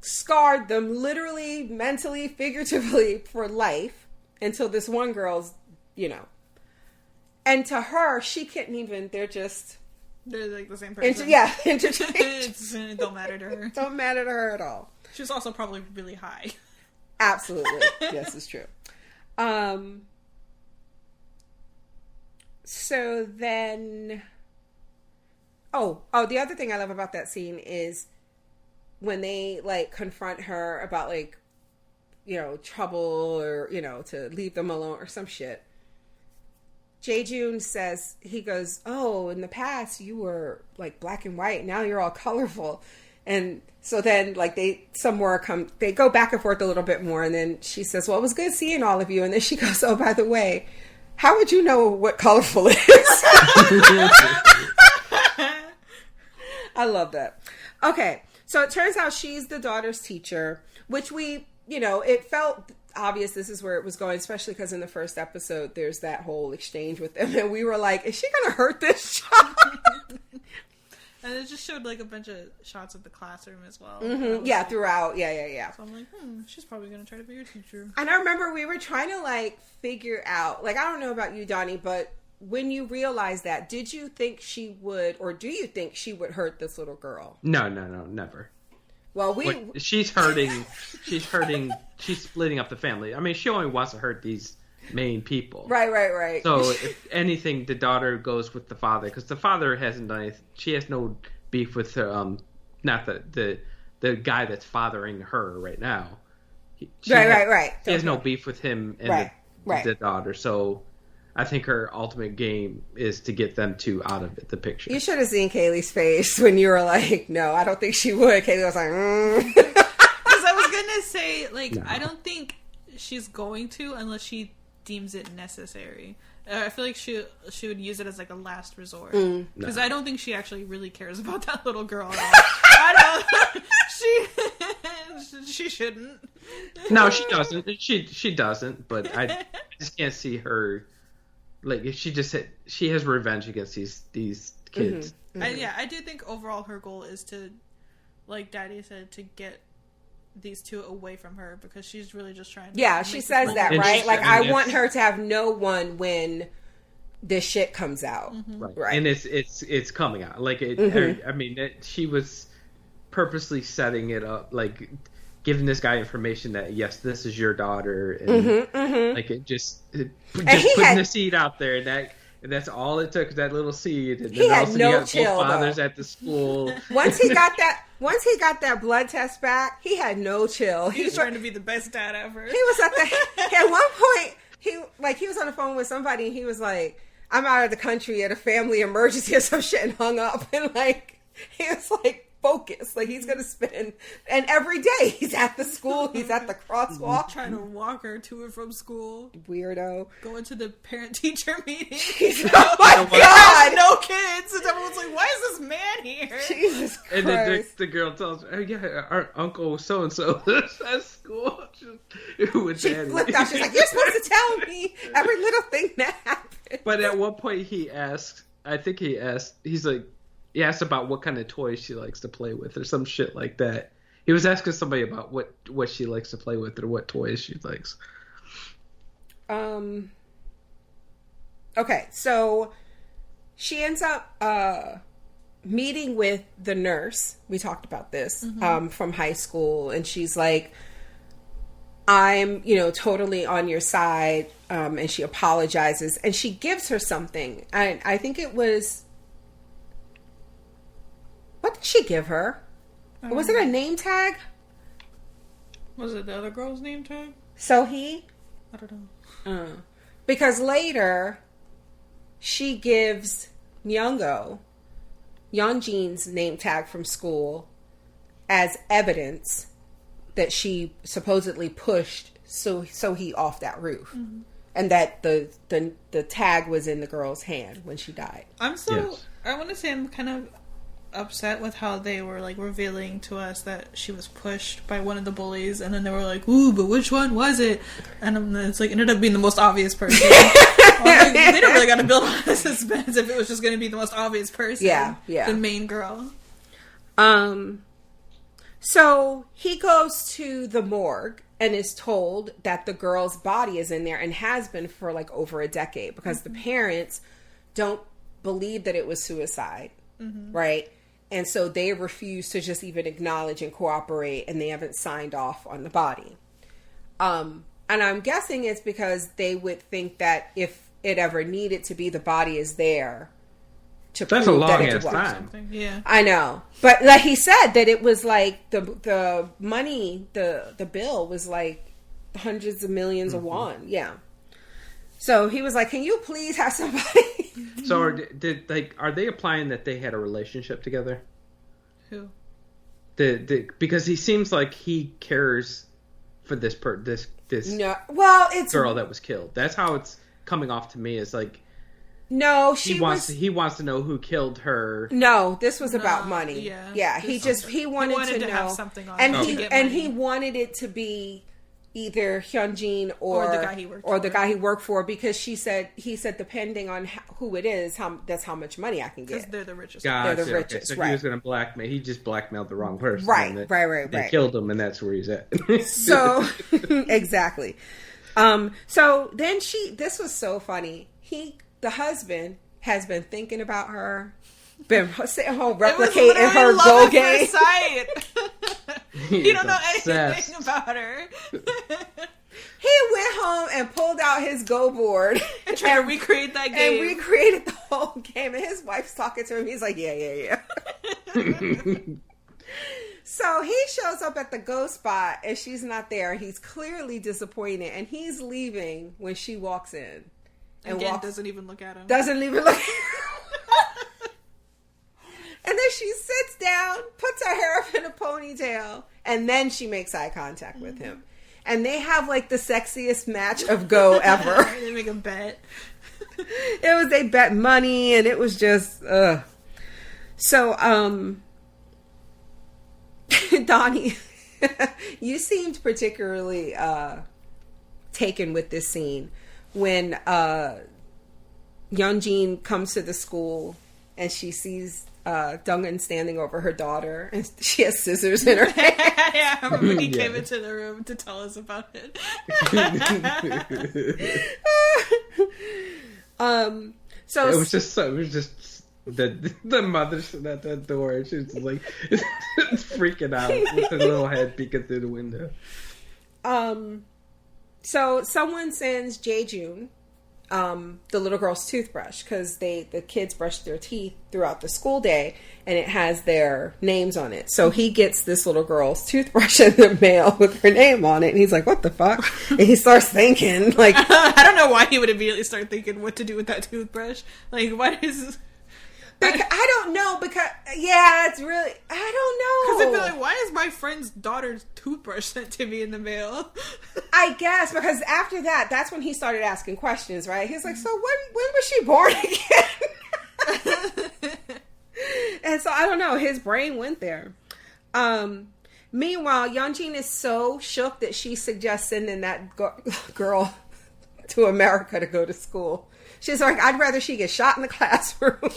scarred them literally, mentally, figuratively for life until this one girl's, and to her, she couldn't even, they're like the same person. Interchange. It don't matter to her. Don't matter to her at all. She was also probably really high. Absolutely. Yes, it's true. So then, the other thing I love about that scene is when they like confront her about like, trouble or, to leave them alone or some shit. Jae-joon says, he goes, oh, in the past you were like black and white. Now you're all colorful. And so then like they go back and forth a little bit more. And then she says, well, it was good seeing all of you. And then she goes, oh, by the way, how would you know what colorful is? I love that. Okay. So it turns out she's the daughter's teacher, which it felt obvious this is where it was going, especially because in the first episode, there's that whole exchange with them. And we were like, is she going to hurt this child? And it just showed like a bunch of shots of the classroom as well. Mm-hmm. Yeah, throughout. Yeah. So I'm like, she's probably going to try to be your teacher. And I remember we were trying to like figure out, like, I don't know about you, Donnie, but when you realized that, did you think she would, or do you think she would hurt this little girl? No, never. Well, she's hurting. She's splitting up the family. I mean, she only wants to hurt these main people. Right. So if anything, the daughter goes with the father because the father hasn't done anything. She has no beef with her, not the guy that's fathering her right now. Right. She has no beef with him and the daughter. So I think her ultimate game is to get them two out of the picture. You should have seen Kaylee's face when you were like, no, I don't think she would. Kaylee was like, Because I was going to say, like, no. I don't think she's going to unless she deems it necessary. I feel like she would use it as like a last resort. Because I don't think she actually really cares about that little girl at all. I don't. She shouldn't. No, she doesn't. She doesn't. But I just can't see her. Like she has revenge against these kids. Mm-hmm. I do think overall her goal is to, like Daddy said, to get these two away from her because she's really just trying to. Yeah, she says that, right? Like I want her to have no one when this shit comes out, right? And it's coming out. Like I mean, she was purposely setting it up, like giving this guy information that yes, this is your daughter, and like just putting the seed out there. And that's all it took, that little seed. And he had no chill. Both fathers at the school. Once he got that blood test back, he had no chill. He was trying to be the best dad ever. He was at one point. He was on the phone with somebody. And he was like, "I'm out of the country at a family emergency or some shit," and hung up. And like he was like focused, like he's gonna spend. And every day he's at the school. He's at the crosswalk trying to walk her to and from school. Weirdo. Going to the parent-teacher meeting. Oh my god! No kids, and everyone's like, "Why is this man here?" Jesus Christ! And then the girl tells her, "Oh yeah, our uncle so and so at school." She flipped out. She's like, "You're supposed to tell me every little thing that happened." But at one point he asked, he asked about what kind of toys she likes to play with or some shit like that. He was asking somebody about what she likes to play with or what toys she likes. Okay, so she ends up meeting with the nurse. We talked about this from high school, and she's like, I'm, totally on your side, and she apologizes, and she gives her something. I think it was... What did she give her? Was it a name tag? Was it the other girl's name tag? Sohee? I don't know. Because later, she gives Yeonjin's name tag from school as evidence that she supposedly pushed Sohee off that roof. Mm-hmm. And that the tag was in the girl's hand when she died. I want to say I'm kind of upset with how they were like revealing to us that she was pushed by one of the bullies, and then they were like, "Ooh, but which one was it?" And it's like ended up being the most obvious person. Well, they don't really got to build on the suspense if it was just going to be the most obvious person. Yeah. The main girl. So he goes to the morgue and is told that the girl's body is in there and has been for like over a decade because the parents don't believe that it was suicide, right? And so they refuse to just even acknowledge and cooperate, and they haven't signed off on the body. And I'm guessing it's because they would think that if it ever needed to be, the body is there. That's a long ass time. Yeah, I know, but like he said that it was like the money, the bill was like hundreds of millions of won. Yeah. So he was like, "Can you please have somebody?" So are they applying that they had a relationship together? Who? Because he seems like he cares for this No, well, it's girl that was killed. That's how it's coming off to me. Is like. No, he wants to know who killed her. No, this was about money. Yeah. He wanted to know have something on and he wanted it to be either Hyunjin or the guy he worked for because he said depending on who it is, that's how much money I can get. Because they're the richest. Gotcha. They're the richest. So right. he was going to blackmail. He just blackmailed the wrong person. Right. They killed him, and that's where he's at. So exactly. So then this was so funny. The husband has been thinking about her, been sitting home replicating her go game. He don't know anything about her. He went home and pulled out his Go board and tried to recreate that game. And recreated the whole game. And his wife's talking to him. He's like, yeah. So he shows up at the Go spot and she's not there. He's clearly disappointed. And he's leaving when she walks in. And doesn't even look at him. Doesn't even look at him. And then she sits down, puts her hair up in a ponytail, and then she makes eye contact with him. And they have like the sexiest match of Go ever. They make a bet. They bet money, and it was just, So, Donnie, you seemed particularly taken with this scene when Yeonjin comes to the school and she sees Dong-eun standing over her daughter and she has scissors in her hand. Yeah, I remember when he came into the room to tell us about it. So it was just the mother stood at the door and she was like freaking out with her little head peeking through the window. So someone sends Jae-joon the little girl's toothbrush because the kids brush their teeth throughout the school day and it has their names on it. So he gets this little girl's toothbrush in the mail with her name on it and he's like, what the fuck? And he starts thinking like I don't know why he would immediately start thinking what to do with that toothbrush. Like what is I don't know because it's really I don't know because I'd be like, why is my friend's daughter's toothbrush sent to me in the mail? I guess because after that's when he started asking questions, right? He's like, so when was she born again? And so I don't know, his brain went there. Meanwhile, Yeonjin is so shook that she suggests sending that girl to America to go to school. She's like, I'd rather she get shot in the classroom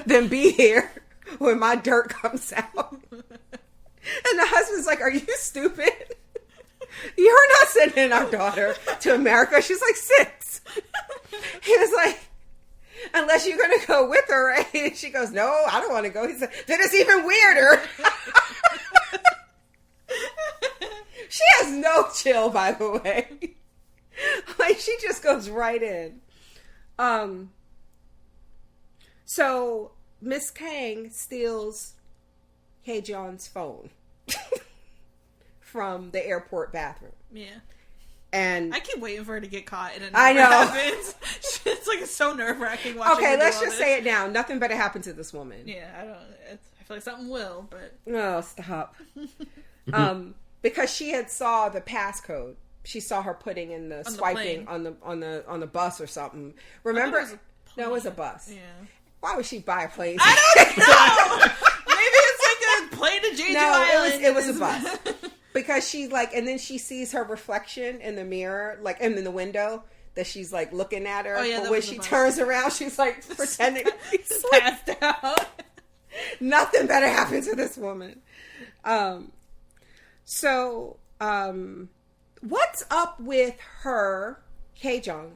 than be here when my dirt comes out. And the husband's like, are you stupid? You're not sending our daughter to America. She's like 6. He was like, unless you're going to go with her, right? And she goes, no, I don't want to go. He said, then it's even weirder. She has no chill, by the way. Like, she just goes right in. So Miss Kang steals Hae-jeon's phone from the airport bathroom. Yeah. And I keep waiting for her to get caught and it I never know. happens. It's like so nerve-wracking watching okay, her let's do just all say this. it now. Nothing better happened to this woman. Yeah, I feel like something will, but Oh, stop. Because she had saw the passcode. She saw her putting in the swiping on the bus or something. Remember? It was a bus. Yeah. Why would she buy a plane? I don't know. Maybe it's like a plane to Jeju Island. It was a bus. Because she and then she sees her reflection in the mirror, like, and in the window. that she's like looking at her. Oh, yeah, but that when was she the turns around, she's like pretending to be passed out. Nothing better happened to this woman. So, what's up with her, Hae-jung?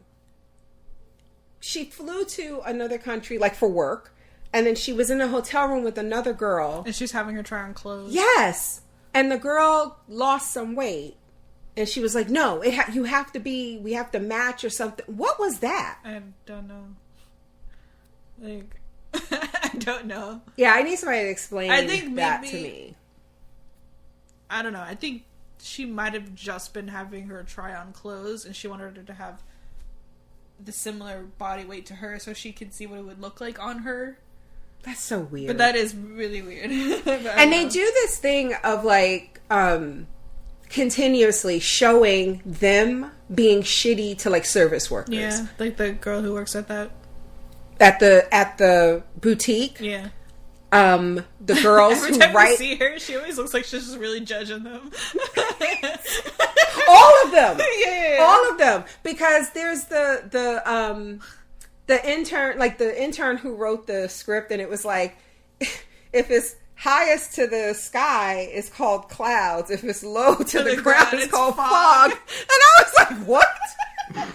She flew to another country, like for work, and then she was in a hotel room with another girl. And she's having her try on clothes. Yes. And the girl lost some weight. And she was like, no, we have to match or something. What was that? I don't know. Like, I don't know. Yeah, I need somebody to explain that to me. I don't know. I think she might have just been having her try on clothes, and she wanted her to have the similar body weight to her so she could see what it would look like on her. That's so weird. But that is really weird. And they do this thing of like continuously showing them being shitty to like service workers. Yeah, like the girl who works at the boutique. Yeah. The girls Every who time write, we see her, she always looks like she's just really judging them. all of them, Yeah. all of them, because there's the intern, like the intern who wrote the script, and it was like, if it's highest to the sky, it's called clouds. If it's low to the ground, it's called fog. And I was like, what? I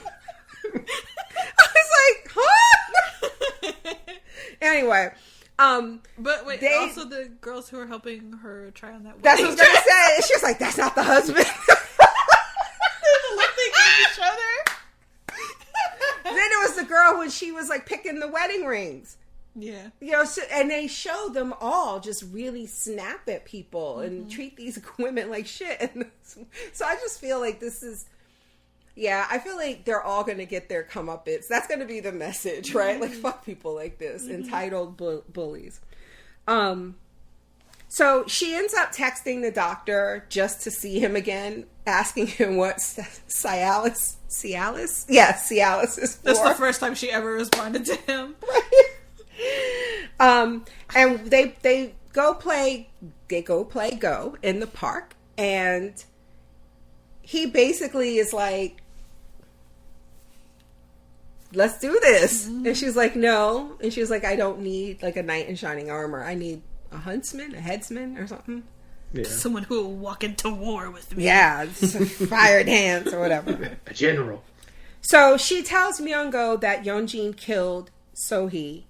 was like, huh? Anyway. But wait, also the girls who are helping her try on that. That's what I was gonna say. She was like, "That's not the husband." The look they gave each other. Then it was the girl when she was like picking the wedding rings. Yeah, You know, so, and they show them all just really snap at people and treat these women like shit. And so I just feel like this is. Yeah, I feel like they're all going to get their comeuppance. That's going to be the message, right? Like, fuck people like this, entitled bullies. So she ends up texting the doctor just to see him again, asking him what Cialis? Yeah, Cialis is for. that's the first time she ever responded to him. Right. And they go play Go in the park, and he basically is like, let's do this. And she's like, no. And she was like, I don't need like a knight in shining armor. I need a huntsman, a headsman or something. Yeah. Someone who will walk into war with me. Yeah, it's a fire dance or whatever. A general. So she tells Myung-go that Yeonjin killed So-hee,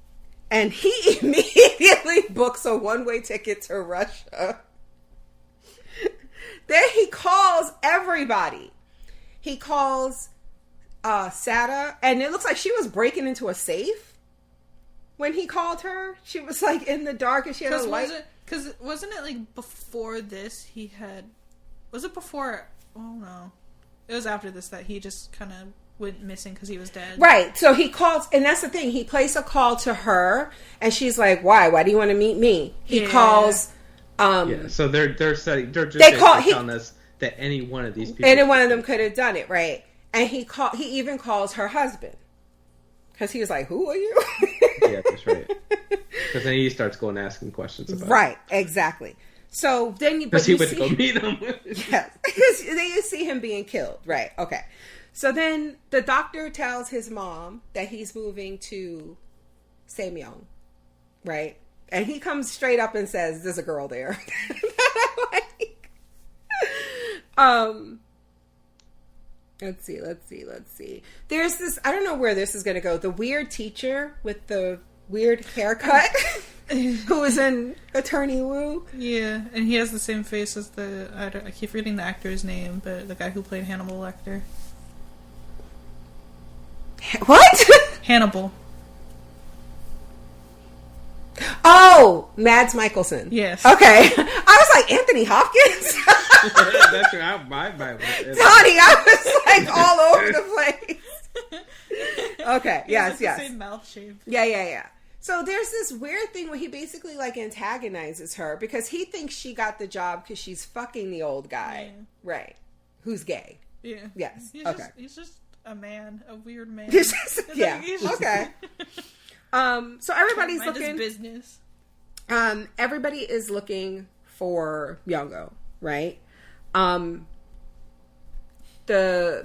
and he immediately books a one-way ticket to Russia. Then he calls everybody. He calls Sada, and it looks like she was breaking into a safe when he called her. She was like in the dark and she had a light. Because wasn't it like before this he had... Was it before... Oh no. It was after this that he just kind of went missing because he was dead. Right. So he calls, and that's the thing. He placed a call to her, and she's like, "Why? Why do you want to meet me?" He calls. Yeah. So they're just telling us that any one of these people, any one of them could have done it, right? And he even calls her husband because he was like, "Who are you?" Yeah, that's right. Because then he starts going asking questions about right, exactly. So then because he went to go meet him. Yes, because then you see him being killed. Right. Okay. So then the doctor tells his mom that he's moving to Samyang, right? And he comes straight up and says, "There's a girl there." Let's see. There's this, I don't know where this is going to go. The weird teacher with the weird haircut who is in Attorney Woo. Yeah, and he has the same face as I keep forgetting the actor's name, but the guy who played Hannibal Lecter. What? Hannibal. Oh, Mads Mikkelsen. Yes. Okay. I was like, Anthony Hopkins? That's how my Bible is. Donnie, I was like all over the place. Okay. Yes. The same mouth shape. Yeah. So there's this weird thing where he basically like antagonizes her because he thinks she got the job because she's fucking the old guy. Yeah. Right. Who's gay. Yeah. Yes. He's just a man, a weird man. Yeah. Okay. So everybody's looking. His business. Everybody is looking for Myung-go, right? The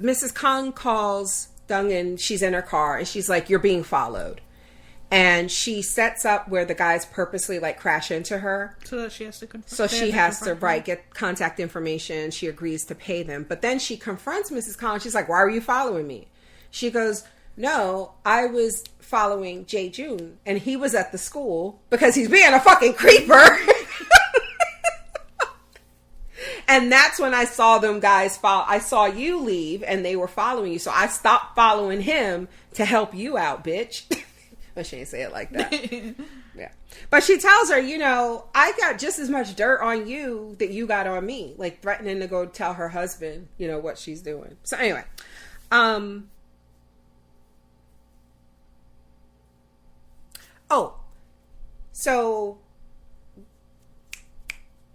Mrs. Kang calls Dong-eun, she's in her car and she's like, you're being followed. And she sets up where the guys purposely like crash into her. So that she has to confront. So she has to, right, get contact information. She agrees to pay them. But then she confronts Mrs. Collins. She's like, why are you following me? She goes, no, I was following Jae-jun and he was at the school because he's being a fucking creeper. And that's when I saw them guys follow. I saw you leave and they were following you. So I stopped following him to help you out, bitch. But she didn't say it like that. Yeah. But she tells her, you know, I got just as much dirt on you that you got on me. Like threatening to go tell her husband, you know, what she's doing. So anyway. So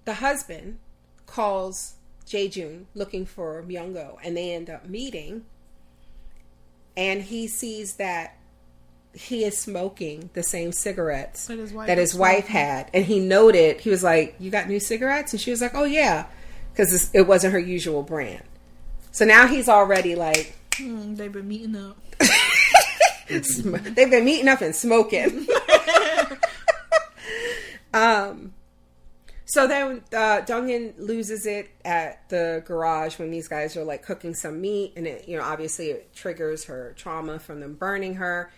the husband calls Jae-jun looking for Myung-go and they end up meeting. And he sees that he is smoking the same cigarettes that his wife had. And he noted, he was like, you got new cigarettes? And she was like, oh yeah. Because it wasn't her usual brand. So now he's already like... they've been meeting up. They've been meeting up and smoking. So then Dong-eun loses it at the garage when these guys are like cooking some meat. And it, you know, obviously it triggers her trauma from them burning her.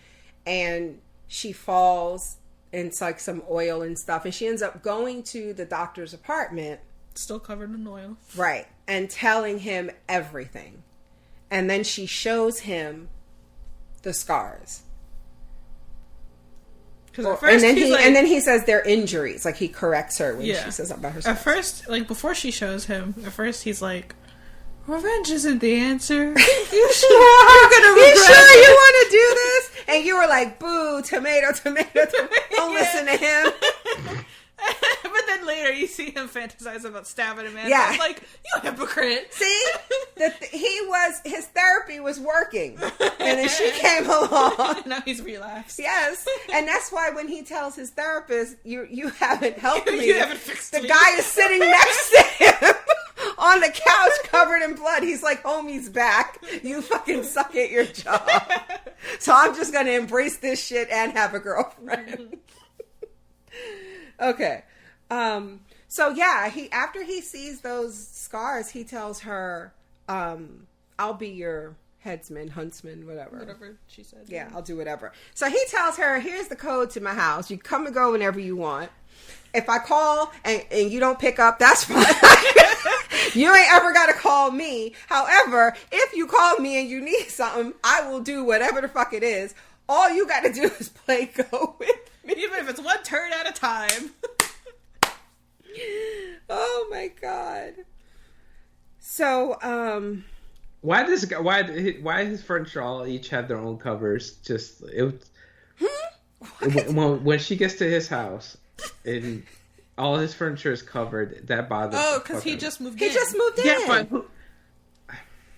And she falls into like some oil and stuff. And she ends up going to the doctor's apartment. Still covered in oil. Right. And telling him everything. And then she shows him the scars. And then he says they're injuries. Like he corrects her when she says about her scars. At first, like before she shows him, at first he's like, revenge isn't the answer. You're gonna regret you want to do this? And you were like, boo, tomato. Don't listen to him. But then later you see him fantasize about stabbing a man. Yeah. I'm like, you hypocrite. See? His therapy was working. And then she came along. Now he's relapsed. Yes. And that's why when he tells his therapist, you haven't helped me. You haven't fixed me. The guy is sitting next to him on the couch covered in blood. He's like, homie's back. You fucking suck at your job. So I'm just going to embrace this shit and have a girlfriend. Okay. So yeah, after he sees those scars, he tells her, I'll be your headsman, huntsman, whatever she said. Yeah, I'll do whatever. So he tells her, here's the code to my house. You come and go whenever you want. If I call and you don't pick up, that's fine. You ain't ever got to call me. However, if you call me and you need something, I will do whatever the fuck it is. All you got to do is play go with me. Even if it's one turn at a time. Oh my God. So, why his furniture all each have their own covers? Just when she gets to his house and all his furniture is covered, that bothers. Oh, because he just moved in. He just moved in. Yeah, but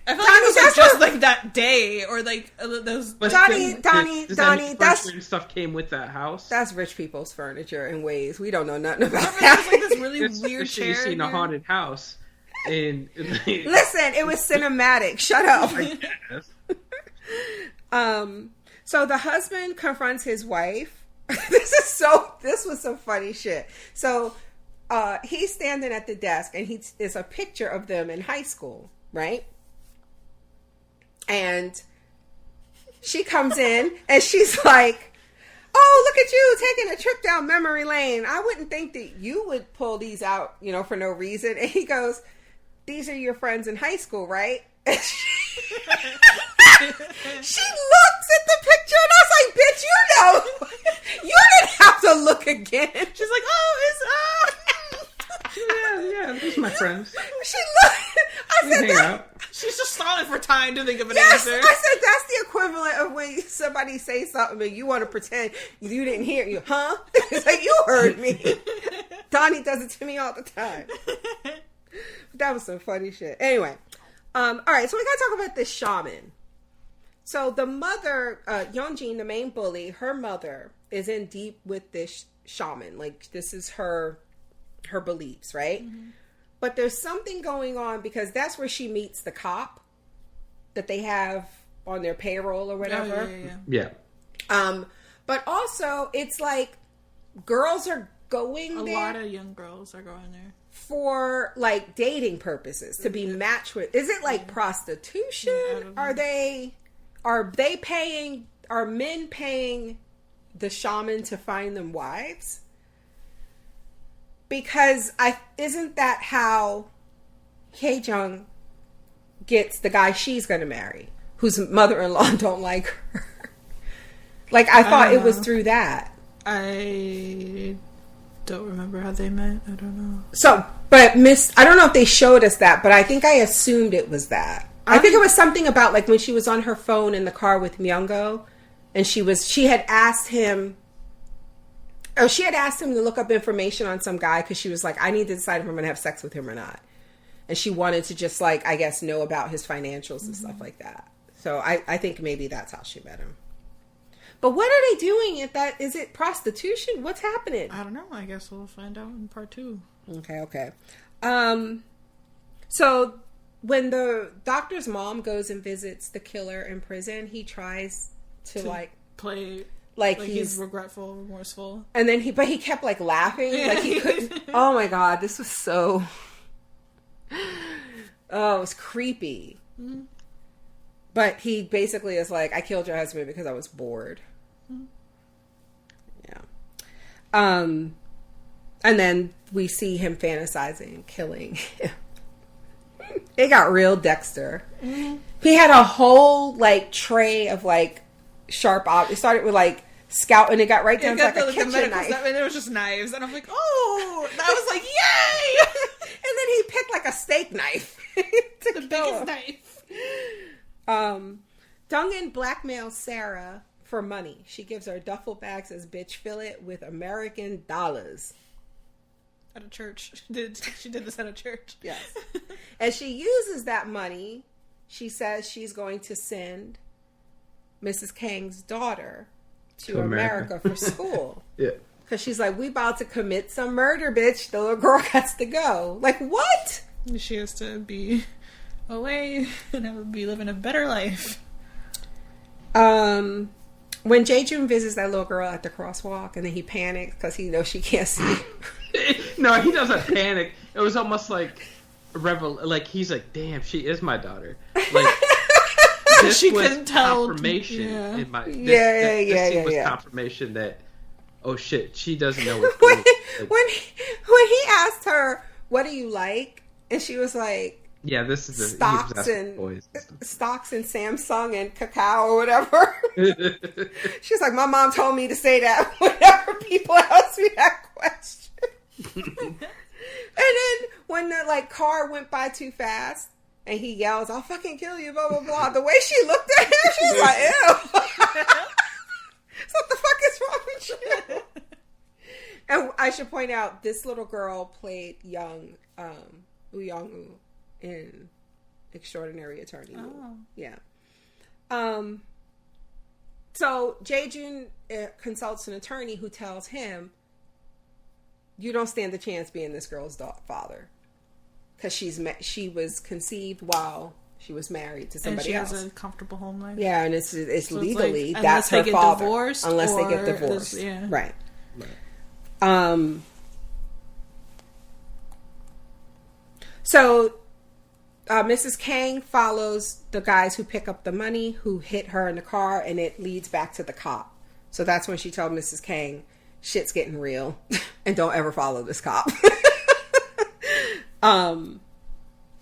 I feel like it was like just like that day or like those. Donnie, that's stuff came with that house. That's rich people's furniture in ways we don't know nothing about. That. Like this really weird chair. You've seen a haunted house. And listen, it was cinematic. Shut up. So the husband confronts his wife. This was some funny shit. So he's standing at the desk and it's a picture of them in high school, right? And she comes in and she's like, oh, look at you taking a trip down memory lane. I wouldn't think that you would pull these out, for no reason. And he goes, these are your friends in high school, right? And she looks at the picture and I was like, bitch, you didn't have to look again. She's like, yeah, these are my friends. She looked. I said she's just stalling for time to think of an answer. Yes, I said that's the equivalent of when somebody says something and you want to pretend you didn't hear you, huh? It's like you heard me. Donnie does it to me all the time. That was some funny shit. Anyway, all right, so we gotta talk about this shaman. So the mother, Yeonjin, the main bully, her mother is in deep with this shaman. Like this is her beliefs, right? Mm-hmm. But there's something going on because that's where she meets the cop that they have on their payroll or whatever. Yeah. But also it's like girls are going there. A lot of young girls are going there for like dating purposes to be matched with. Is it like prostitution? Are men paying the shaman to find them wives? Because isn't that how Hae-jung gets the guy she's going to marry, whose mother-in-law don't like her? Like, I thought it was through that. I don't remember how they met. I don't know. So, but I don't know if they showed us that, but I think I assumed it was that. I think it was something about like when she was on her phone in the car with Myung-go, and she had asked him to look up information on some guy because she was like, I need to decide if I'm going to have sex with him or not. And she wanted to just like, I guess, know about his financials and stuff like that. So I think maybe that's how she met him. But what are they doing? Is it prostitution? What's happening? I don't know. I guess we'll find out in part 2. Okay. So when the doctor's mom goes and visits the killer in prison, he tries to like play like he's regretful, remorseful, and then he kept like laughing, like he couldn't. Oh my god, this was so. Oh, it was creepy. Mm-hmm. But he basically is like, I killed your husband because I was bored. Mm-hmm. Yeah. And then we see him fantasizing killing him. It got real Dexter. Mm-hmm. He had a whole like tray of like sharp objects. It started with like scout, and it got right down to like a kitchen knife. And it was just knives, and I'm like, oh, that was like, yay! And then he picked like a steak knife. The biggest knife. Dong-eun blackmails Sarah for money. She gives her duffel bags as bitch fillet with American dollars. At a church. She did this at a church. Yes. As she uses that money, she says she's going to send Mrs. Kang's daughter to America for school. Yeah. Because she's like, we about to commit some murder, bitch. The little girl has to go. Like, what? She has to be away and be living a better life. When Jae-jun visits that little girl at the crosswalk, and then he panics because he knows she can't see. No, he doesn't panic. It was almost like like he's like, damn, she is my daughter. Like this she was couldn't tell. Confirmation in my this was confirmation that, oh shit, she doesn't know what's when he asked her, what do you like? And she was like, yeah, this is stocks and Samsung and cacao or whatever. She's like, my mom told me to say that whenever people ask me that question. And then when the like car went by too fast and he yells, I'll fucking kill you, blah blah blah, the way she looked at him, she's like, ew. So what the fuck is wrong with you? And I should point out, this little girl played young Woo-young-woo in Extraordinary Attorney. Oh. Yeah. So Jae-jun consults an attorney who tells him, you don't stand a chance being this girl's father. Because she was conceived while she was married to somebody else. And she has a comfortable home life. Yeah, and it's legally, like, that's her father. Unless they get divorced. Yeah. Right. So Mrs. Kang follows the guys who pick up the money, who hit her in the car, and it leads back to the cop. So that's when she told Mrs. Kang, shit's getting real, and don't ever follow this cop. And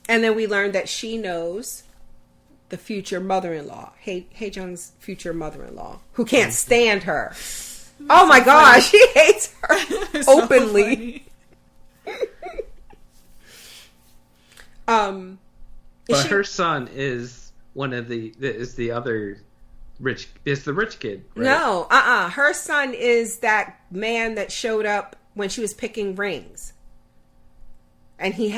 then we learned that she knows the future mother-in-law, Hae-jung's future mother-in-law, who can't stand her. Oh my gosh, he hates her openly. But her son is the other rich kid, right? No, her son is that man that showed up when she was picking rings. And he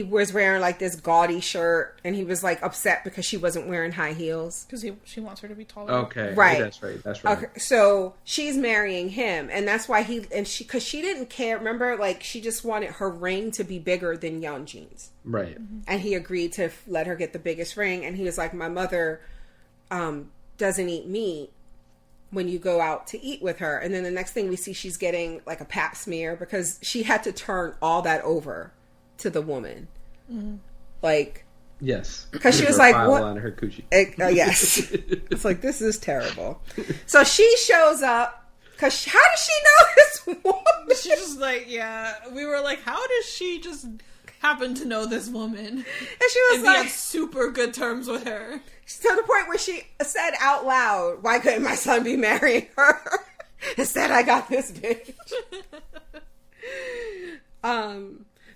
was wearing like this gaudy shirt, and he was like upset because she wasn't wearing high heels. Because she wants her to be taller. Okay. Right. That's right. Okay, so she's marrying him, and that's why because she didn't care. Remember, like, she just wanted her ring to be bigger than Yeonjin's. Right. And he agreed to let her get the biggest ring, and he was like, my mother doesn't eat meat when you go out to eat with her. And then the next thing we see, she's getting like a pap smear because she had to turn all that over to the woman. Mm-hmm. Like, yes, because she was like, "What?" On her coochie. Yes, it's like, this is terrible. So she shows up because how does she know this woman? She's just like, yeah. We were like, how does she just happen to know this woman? And she was like, be on super good terms with her to the point where she said out loud, "Why couldn't my son be marrying her? Instead, I got this bitch."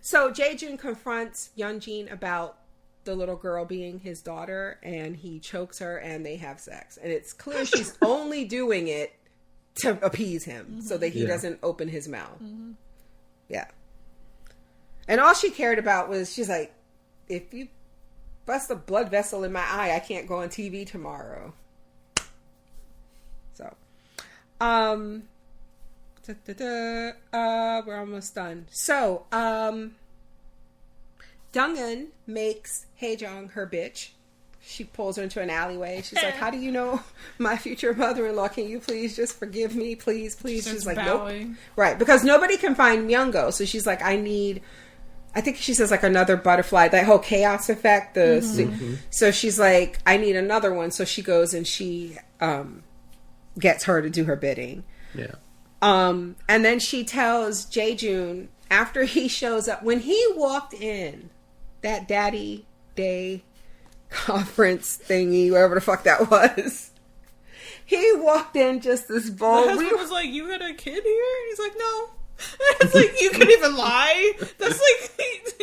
So Jae-jun confronts Yeonjin about the little girl being his daughter, and he chokes her, and they have sex. And it's clear she's only doing it to appease him, so that he doesn't open his mouth. Mm-hmm. Yeah. And all she cared about was, she's like, if you bust a blood vessel in my eye, I can't go on TV tomorrow. So, we're almost done. So, Dong-eun makes Haejong her bitch. She pulls her into an alleyway. She's like, how do you know my future mother-in-law? Can you please just forgive me? Please, please. She's like, bowing. Nope. Right. Because nobody can find Myungo. So she's like, I think she says like another butterfly, that whole chaos effect. So she's like, I need another one. So she goes and she gets her to do her bidding. Yeah. And then she tells Jae-jun, after he shows up, when he walked in, that Daddy Day conference thingy, whatever the fuck that was, he walked in just this bold. My husband was like, "You got a kid here?" And he's like, "No." It's like, you can even lie? That's like,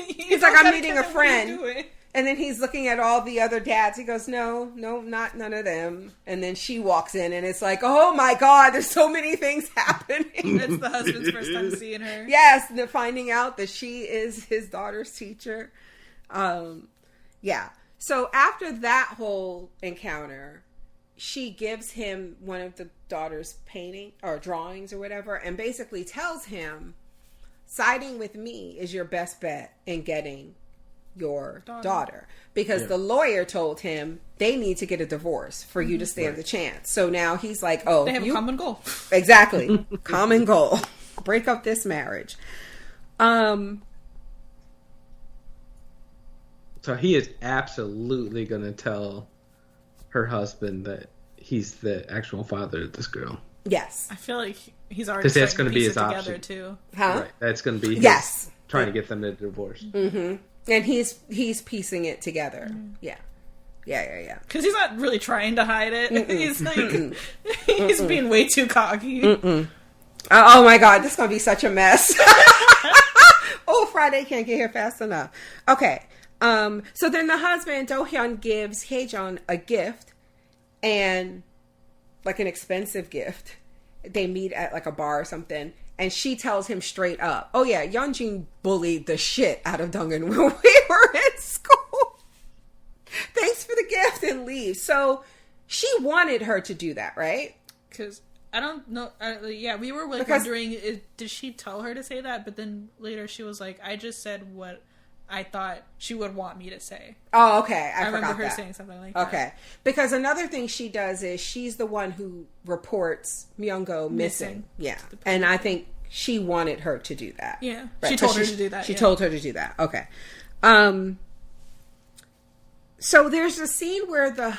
he's like, "I'm meeting a friend." And then he's looking at all the other dads. He goes, no, not none of them. And then she walks in, and it's like, oh my God, there's so many things happening. It's the husband's first time seeing her. Yes, they're finding out that she is his daughter's teacher. Yeah. So after that whole encounter, she gives him one of the daughter's painting or drawings or whatever, and basically tells him, siding with me is your best bet in getting your daughter, because the lawyer told him they need to get a divorce for you to stand the chance. So now he's like, oh, they have a common goal. Exactly. Common goal. Break up this marriage. So he is absolutely going to tell her husband that he's the actual father of this girl. Yes. I feel like he's already, because that's going to be his option too. Huh? Right. That's going to be his trying to get them to divorce. Mm-hmm. And he's piecing it together. Mm-hmm. Yeah. Because he's not really trying to hide it. Mm-mm. He's like, he's being way too cocky. Oh my God, this is going to be such a mess. Oh, Friday can't get here fast enough. Okay. So then the husband, Do-hyun, gives Haejong a gift, and like an expensive gift. They meet at like a bar or something, and she tells him straight up, oh yeah, Yeonjin bullied the shit out of Dong-eun when we were in school. Thanks for the gift, and leaves. So she wanted her to do that, right? Because I don't know. Yeah, we were like wondering, did she tell her to say that? But then later she was like, I just said what I thought she would want me to say. Oh, okay. I remember her that. saying something like that. Okay. Because another thing she does is she's the one who reports Myungo missing. Yeah. And I think she wanted her to do that. Yeah. Right? She told her to do that. She told her to do that. Okay. So there's a scene where the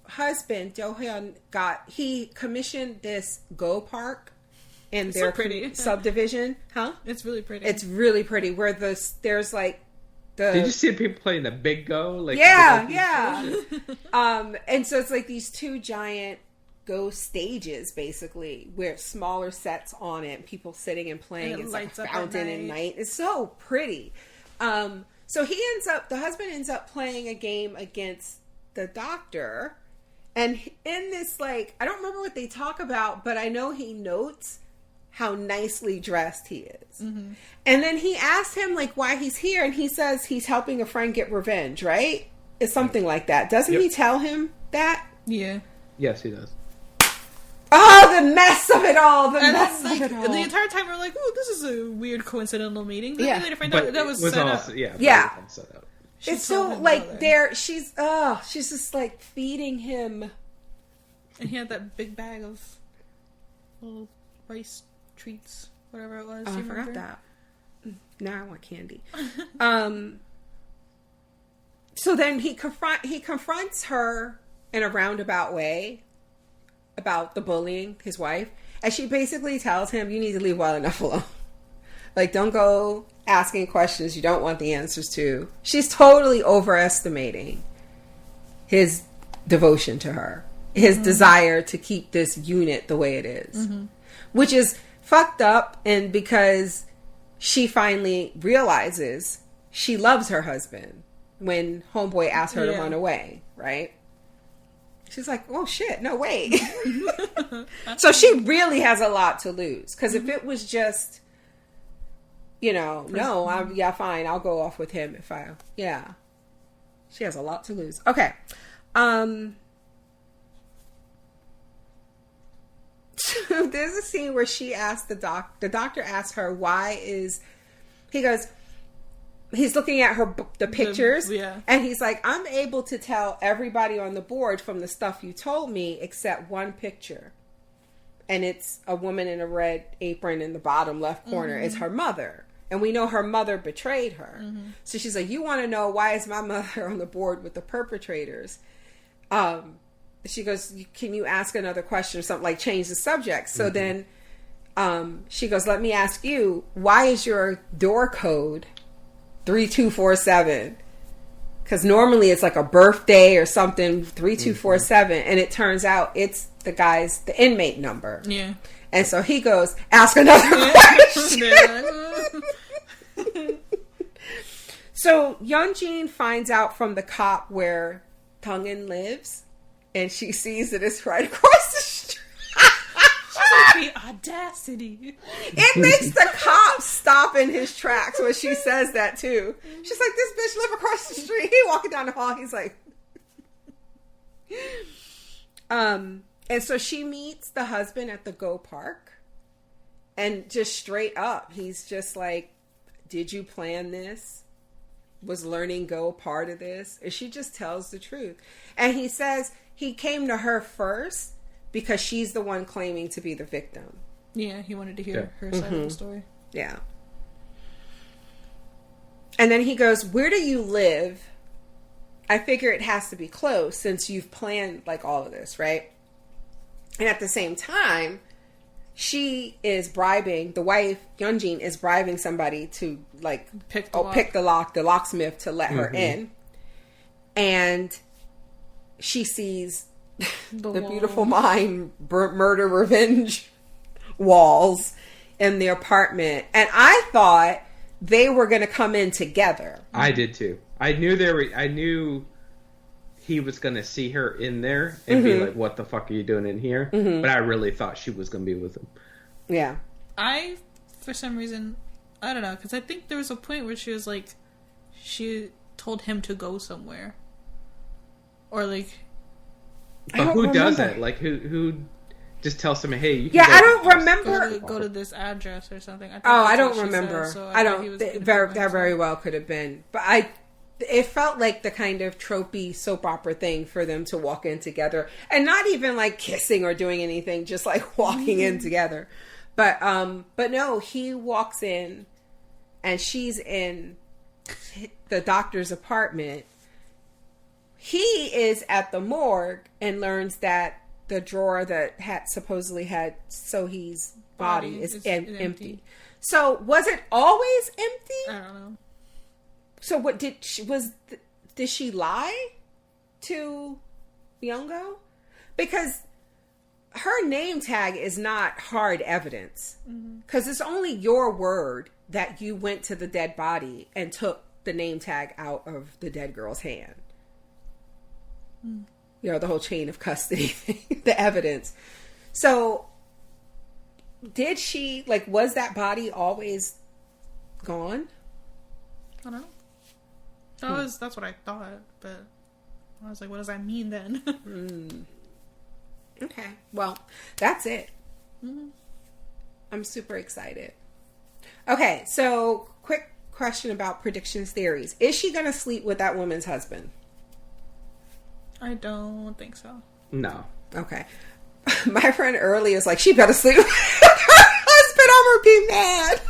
husband, Do-hyun, he commissioned this Go Park in their subdivision. Huh? It's really pretty. It's really pretty. Where there's like the... Did you see people playing the big Go? Like yeah. And so it's like these two giant Go stages, basically, where smaller sets on it, people sitting and playing. And it's like a fountain at night. It's so pretty. So the husband ends up playing a game against the doctor. And in this, like, I don't remember what they talk about, but I know he notes how nicely dressed he is. Mm-hmm. And then he asks him, like, why he's here, and he says he's helping a friend get revenge, right? It's something like that. Doesn't he tell him that? Yeah. Yes, he does. Oh, the mess of it all! The entire time we're like, "Oh, this is a weird coincidental meeting." But later find out that was set up. Set up. It's so like there. She's just like feeding him, and he had that big bag of little rice treats, whatever it was. Oh, I forgot that. Now I want candy. So then he confronts her in a roundabout way about the bullying his wife, and she basically tells him, "You need to leave well enough alone. Like, don't go asking questions you don't want the answers to." She's totally overestimating his devotion to her, his desire to keep this unit the way it is, which is fucked up. And because she finally realizes she loves her husband when homeboy asks her to run away, right? She's like, oh shit, no way. So she really has a lot to lose. Because if it was just, fine, I'll go off with him she has a lot to lose. Okay. There's a scene where she asked the doctor asks her, he's looking at the pictures, and he's like, I'm able to tell everybody on the board from the stuff you told me except one picture. And it's a woman in a red apron in the bottom left corner. It's her mother. And we know her mother betrayed her. So she's like, you want to know why is my mother on the board with the perpetrators? She goes, can you ask another question or something, like change the subject? So then she goes, let me ask you, why is your door code 3247? Because normally it's like a birthday or something, 3247, and it turns out it's the inmate number. Yeah. And so he goes, ask another question. So Yeonjin finds out from the cop where Dong-eun lives, and she sees that it's right across the street. The audacity. It makes the cop stop in his tracks when she says that too. She's like, this bitch live across the street. He walking down the hall. He's like, and so she meets the husband at the Go Park, and just straight up, he's just like, did you plan this? Was learning Go part of this? And she just tells the truth. And he says he came to her first because she's the one claiming to be the victim. Yeah, he wanted to hear her side of the story. Yeah. And then he goes, where do you live? I figure it has to be close since you've planned like all of this, right? And at the same time, she is bribing, the wife, Yeonjin, is bribing somebody to like pick the locksmith to let her in. And she sees the beautiful mind murder revenge walls in the apartment, and I thought they were going to come in together. I did too. I knew he was going to see her in there and be like, what the fuck are you doing in here? But I really thought she was going to be with him. Yeah. For some reason, I don't know, because I think there was a point where she was like, she told him to go somewhere, or like, but who does that? Like, who just tells them, hey, you can I don't remember. Go to this address or something. I don't remember. Said, so I don't. That very well could have been. But it felt like the kind of tropey soap opera thing for them to walk in together, and not even like kissing or doing anything, just like walking in together. But no, he walks in, and she's in the doctor's apartment. He is at the morgue and learns that the drawer that supposedly had Sohee's body is empty. So was it always empty? I don't know. So what did she lie to Myung-go? Because her name tag is not hard evidence. Because it's only your word that you went to the dead body and took the name tag out of the dead girl's hand. The whole chain of custody thing, the evidence. So did she, was that body always gone? I don't know. That's what I thought, but I was like, what does that mean then? Okay. Well, that's it. I'm super excited. Okay, so quick question about predictions theories. Is she going to sleep with that woman's husband? I don't think so. No. Okay. My friend Early is like, she better sleep with her husband. I'm going to be mad.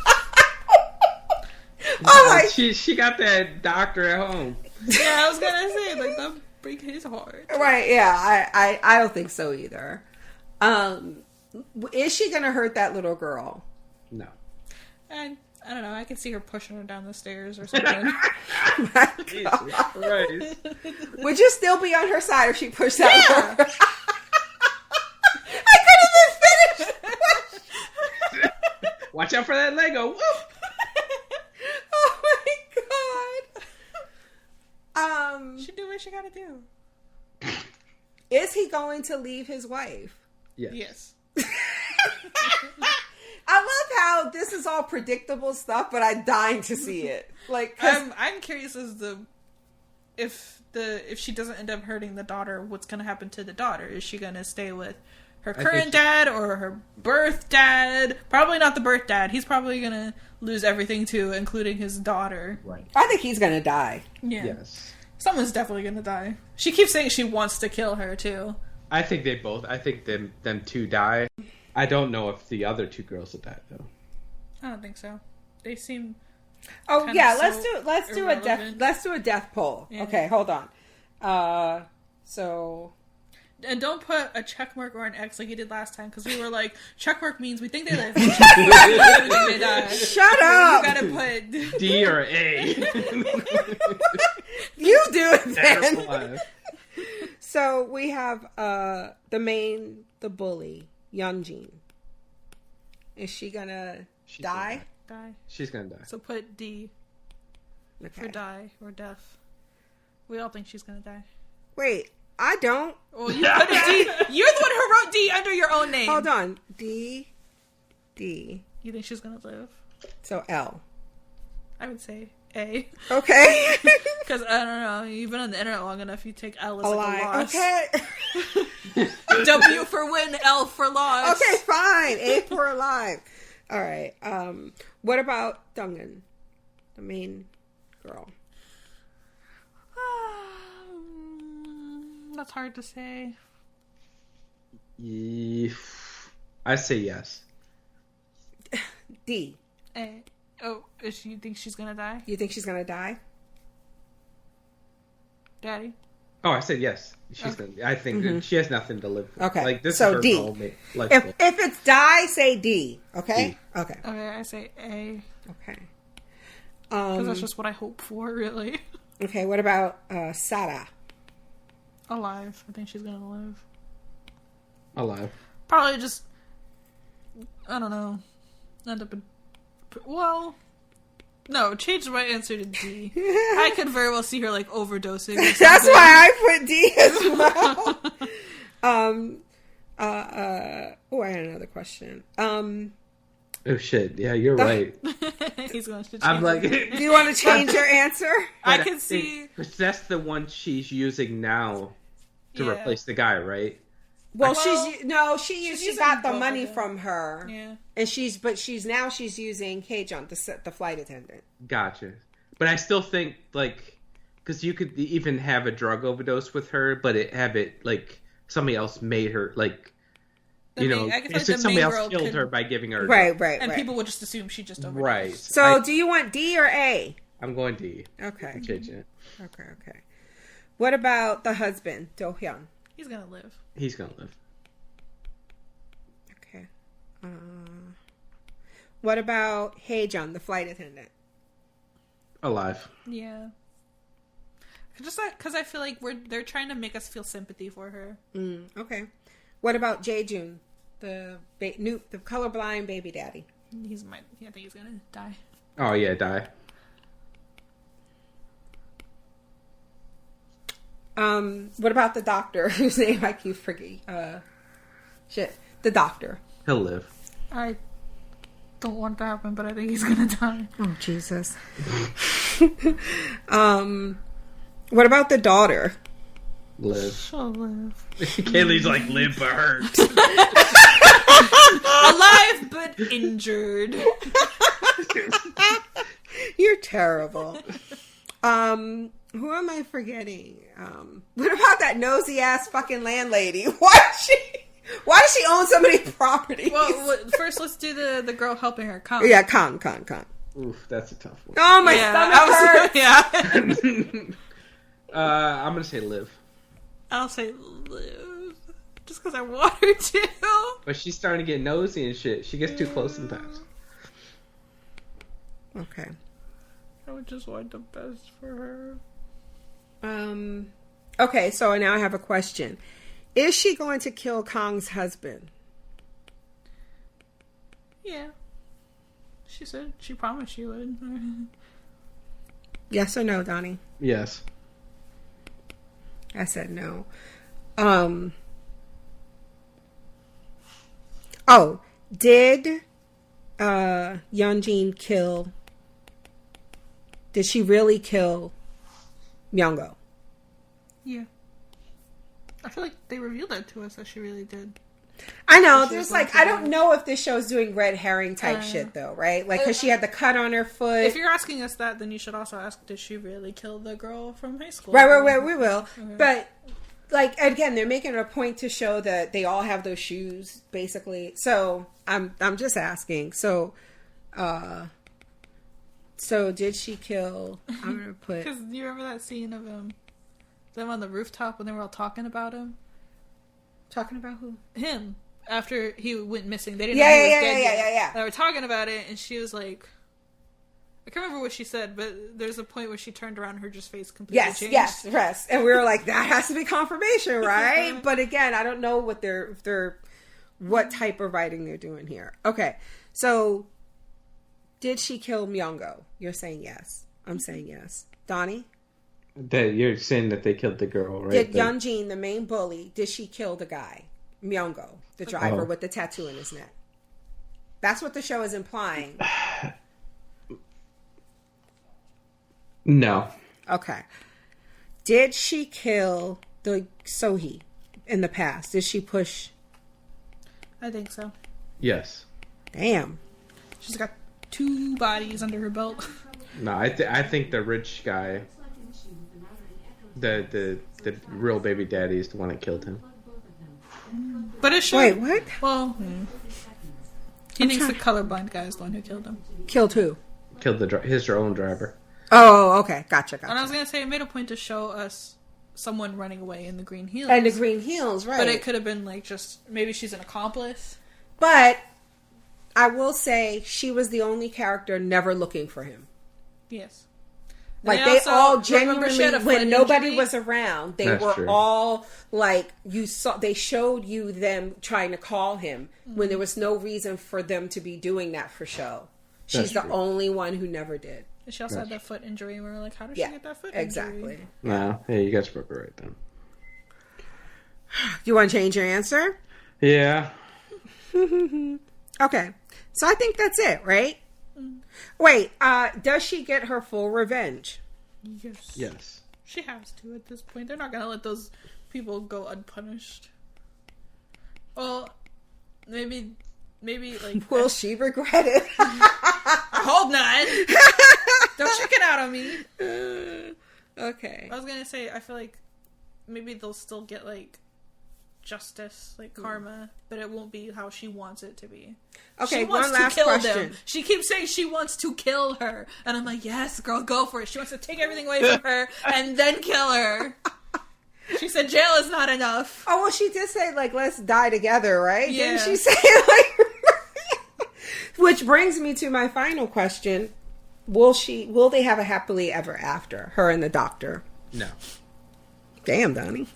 Oh my. She got that doctor at home. Yeah, I was going to say, like, that break his heart. Right, yeah. I don't think so either. Is she going to hurt that little girl? No. And I don't know. I could see her pushing her down the stairs or something. My Jesus Christ. Would you still be on her side if she pushed that girl? I couldn't even finish. Watch out for that Lego. Woo! Oh my god. She do what she gotta do. Is he going to leave his wife? Yes. I love how this is all predictable stuff, but I'm dying to see it. Like, I'm curious as to if she doesn't end up hurting the daughter, what's going to happen to the daughter? Is she going to stay with her current dad or her birth dad? Probably not the birth dad. He's probably going to lose everything too, including his daughter. Right. I think he's going to die. Yeah. Yes. Someone's definitely going to die. She keeps saying she wants to kill her too. I think they both. I think them two die. I don't know if the other two girls will die though. I don't think so. They seem. Oh kinda yeah, so let's do a death poll. Yeah. Okay, hold on. So. And don't put a check mark or an X like you did last time, because we were like, check mark means we think they live. Check mark means we think they die. Shut up! You gotta put D or A. You do it then. Alive. So we have the bully, Yeonjin. Is she gonna die? Die. She's gonna die. So put D for die or death. We all think she's gonna die. Wait, I don't. Well, you put a D. You're the one who wrote D under your own name. Hold on. D. You think she's gonna live? So L. I would say A. Okay. Because I don't know. You've been on the internet long enough. You take L as like a loss. Okay. W for win, L for loss. Okay, fine. A for alive. All right. What about Dong-eun, the main girl? That's hard to say. I say yes. D. A. Oh, you think she's gonna die? You think she's gonna die? Daddy? Oh, I said yes. She's gonna. I think she has nothing to live for. Okay. Like this So is her D. whole life goal. If it's die, say D. Okay. D. Okay. Okay, I say A. Okay. Because that's just what I hope for, really. Okay. What about Sarah? Alive. I think she's gonna live. Alive. Probably just, I don't know, end up in, well, no, change my answer to D. I could very well see her, like, overdosing or something. That's why I put D as well. Oh, I had another question. Oh shit! Yeah, you're right. He's going to change I'm like, Do you want to change your answer? I can see. That's the one she's using now to Yeah. replace the guy, right? Well, Well, she using got the both money of them. from her. Yeah. And she's using K-Jun, the flight attendant. Gotcha. But I still think like, because you could even have a drug overdose with her, but like somebody else made her like. I can feel it's like just the somebody main else girl killed could- her by giving her a Right, drug. right, And right. people would just assume she just overdosed. Right. So, do you want D or A? I'm going D. Okay. I'm changing it. Okay. What about the husband, Do-hyun? He's going to live. He's gonna live. Okay. What about Hae-jun, the flight attendant? Alive. Yeah. Just because I feel like they're trying to make us feel sympathy for her. Okay. What about Jae-jun, the colorblind baby daddy? I think he's gonna die. Oh yeah, die. What about the doctor whose name I keep forgetting? The doctor. He'll live. I don't want that to happen, but I think he's gonna die. Oh Jesus. What about the daughter? Live. She'll live. Kaylee's like live but hurt. Alive but injured. You're terrible. Who am I forgetting? What about that nosy ass fucking landlady? Why does she own so many properties? Well, first let's do the girl helping her. Kang. Yeah, Kang. Oof, that's a tough one. Oh, my stomach hurts. Yeah. I'm gonna say Liv. I'll say Liv. Just because I want her to. But she's starting to get nosy and shit. She gets too close sometimes. Okay. I would just want the best for her. Okay, so now I have a question. Is she going to kill Kang's husband? Yeah. She said she promised she would. Yes or no, Donnie? Yes. I said no. Oh, did Yeonjin kill? Did she really kill Myungo? Yeah. I feel like they revealed that to us that she really did. I know. There's like, I don't know if this show's doing red herring type shit though, right? Like, because she had the cut on her foot. If you're asking us that, then you should also ask, did she really kill the girl from high school? Right, we will. Okay. But, like, again, they're making it a point to show that they all have those shoes, basically. So, I'm just asking. So did she kill, I'm going to put... Because you remember that scene of them on the rooftop when they were all talking about him? Talking about who? Him. After he went missing. They didn't know he was dead yet. Yeah. They were talking about it, and she was like... I can't remember what she said, but there's a point where she turned around and her just face completely changed. Yes. And we were like, that has to be confirmation, right? But again, I don't know what what type of writing they're doing here. Okay, so did she kill Myungo? You're saying yes. I'm saying yes. Donnie? That you're saying that they killed the girl, right? Did Yeonjin, the main bully, did she kill the guy? Myungo, the driver with the tattoo in his neck. That's what the show is implying. No. Okay. Did she kill the Sohee in the past? Did she push? I think so. Yes. Damn. She's got 2 bodies under her belt. No, I think the rich guy, the real baby daddy, is the one that killed him. But it should. Wait, what? Well, he thinks the colorblind guy is the one who killed him. Killed who? Killed his own driver. Oh, okay. Gotcha. And I was going to say, it made a point to show us someone running away in the green heels. And the green heels, right. But it could have been like just, maybe she's an accomplice. But I will say she was the only character never looking for him. Yes. Like, they all genuinely, when nobody was around, they were all like, they showed you them trying to call him when there was no reason for them to be doing that for show. She's the only one who never did. She also had that foot injury, and we were like, how did she get that foot injury? Exactly. No, hey, you guys broke it right then. You want to change your answer? Yeah. Okay. So I think that's it, right? Wait, does she get her full revenge? Yes. She has to at this point. They're not going to let those people go unpunished. Well, maybe like... Will she regret it? I hope not. Don't chicken out on me. Okay. I was going to say, I feel like maybe they'll still get, like, justice, like karma, but it won't be how she wants it to be. Okay, she wants one last to kill question. them. She keeps saying she wants to kill her, and I'm like, yes, girl, go for it. She wants to take everything away from her and then kill her. She said jail is not enough. Oh, well, she did say, like, let's die together, right? Yeah. Didn't she say, like... Which brings me to my final question. Will they have a happily ever after, her and the doctor? No. Damn, Donnie.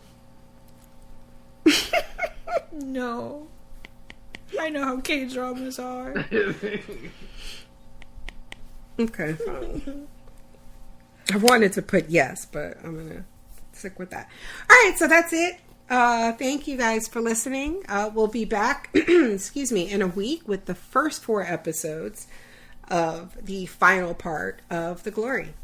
No. I know how K-dramas are. Okay, fine. I wanted to put yes, but I'm going to stick with that. All right, so that's it. Thank you guys for listening. We'll be back, in a week with the first 4 episodes of the final part of The Glory.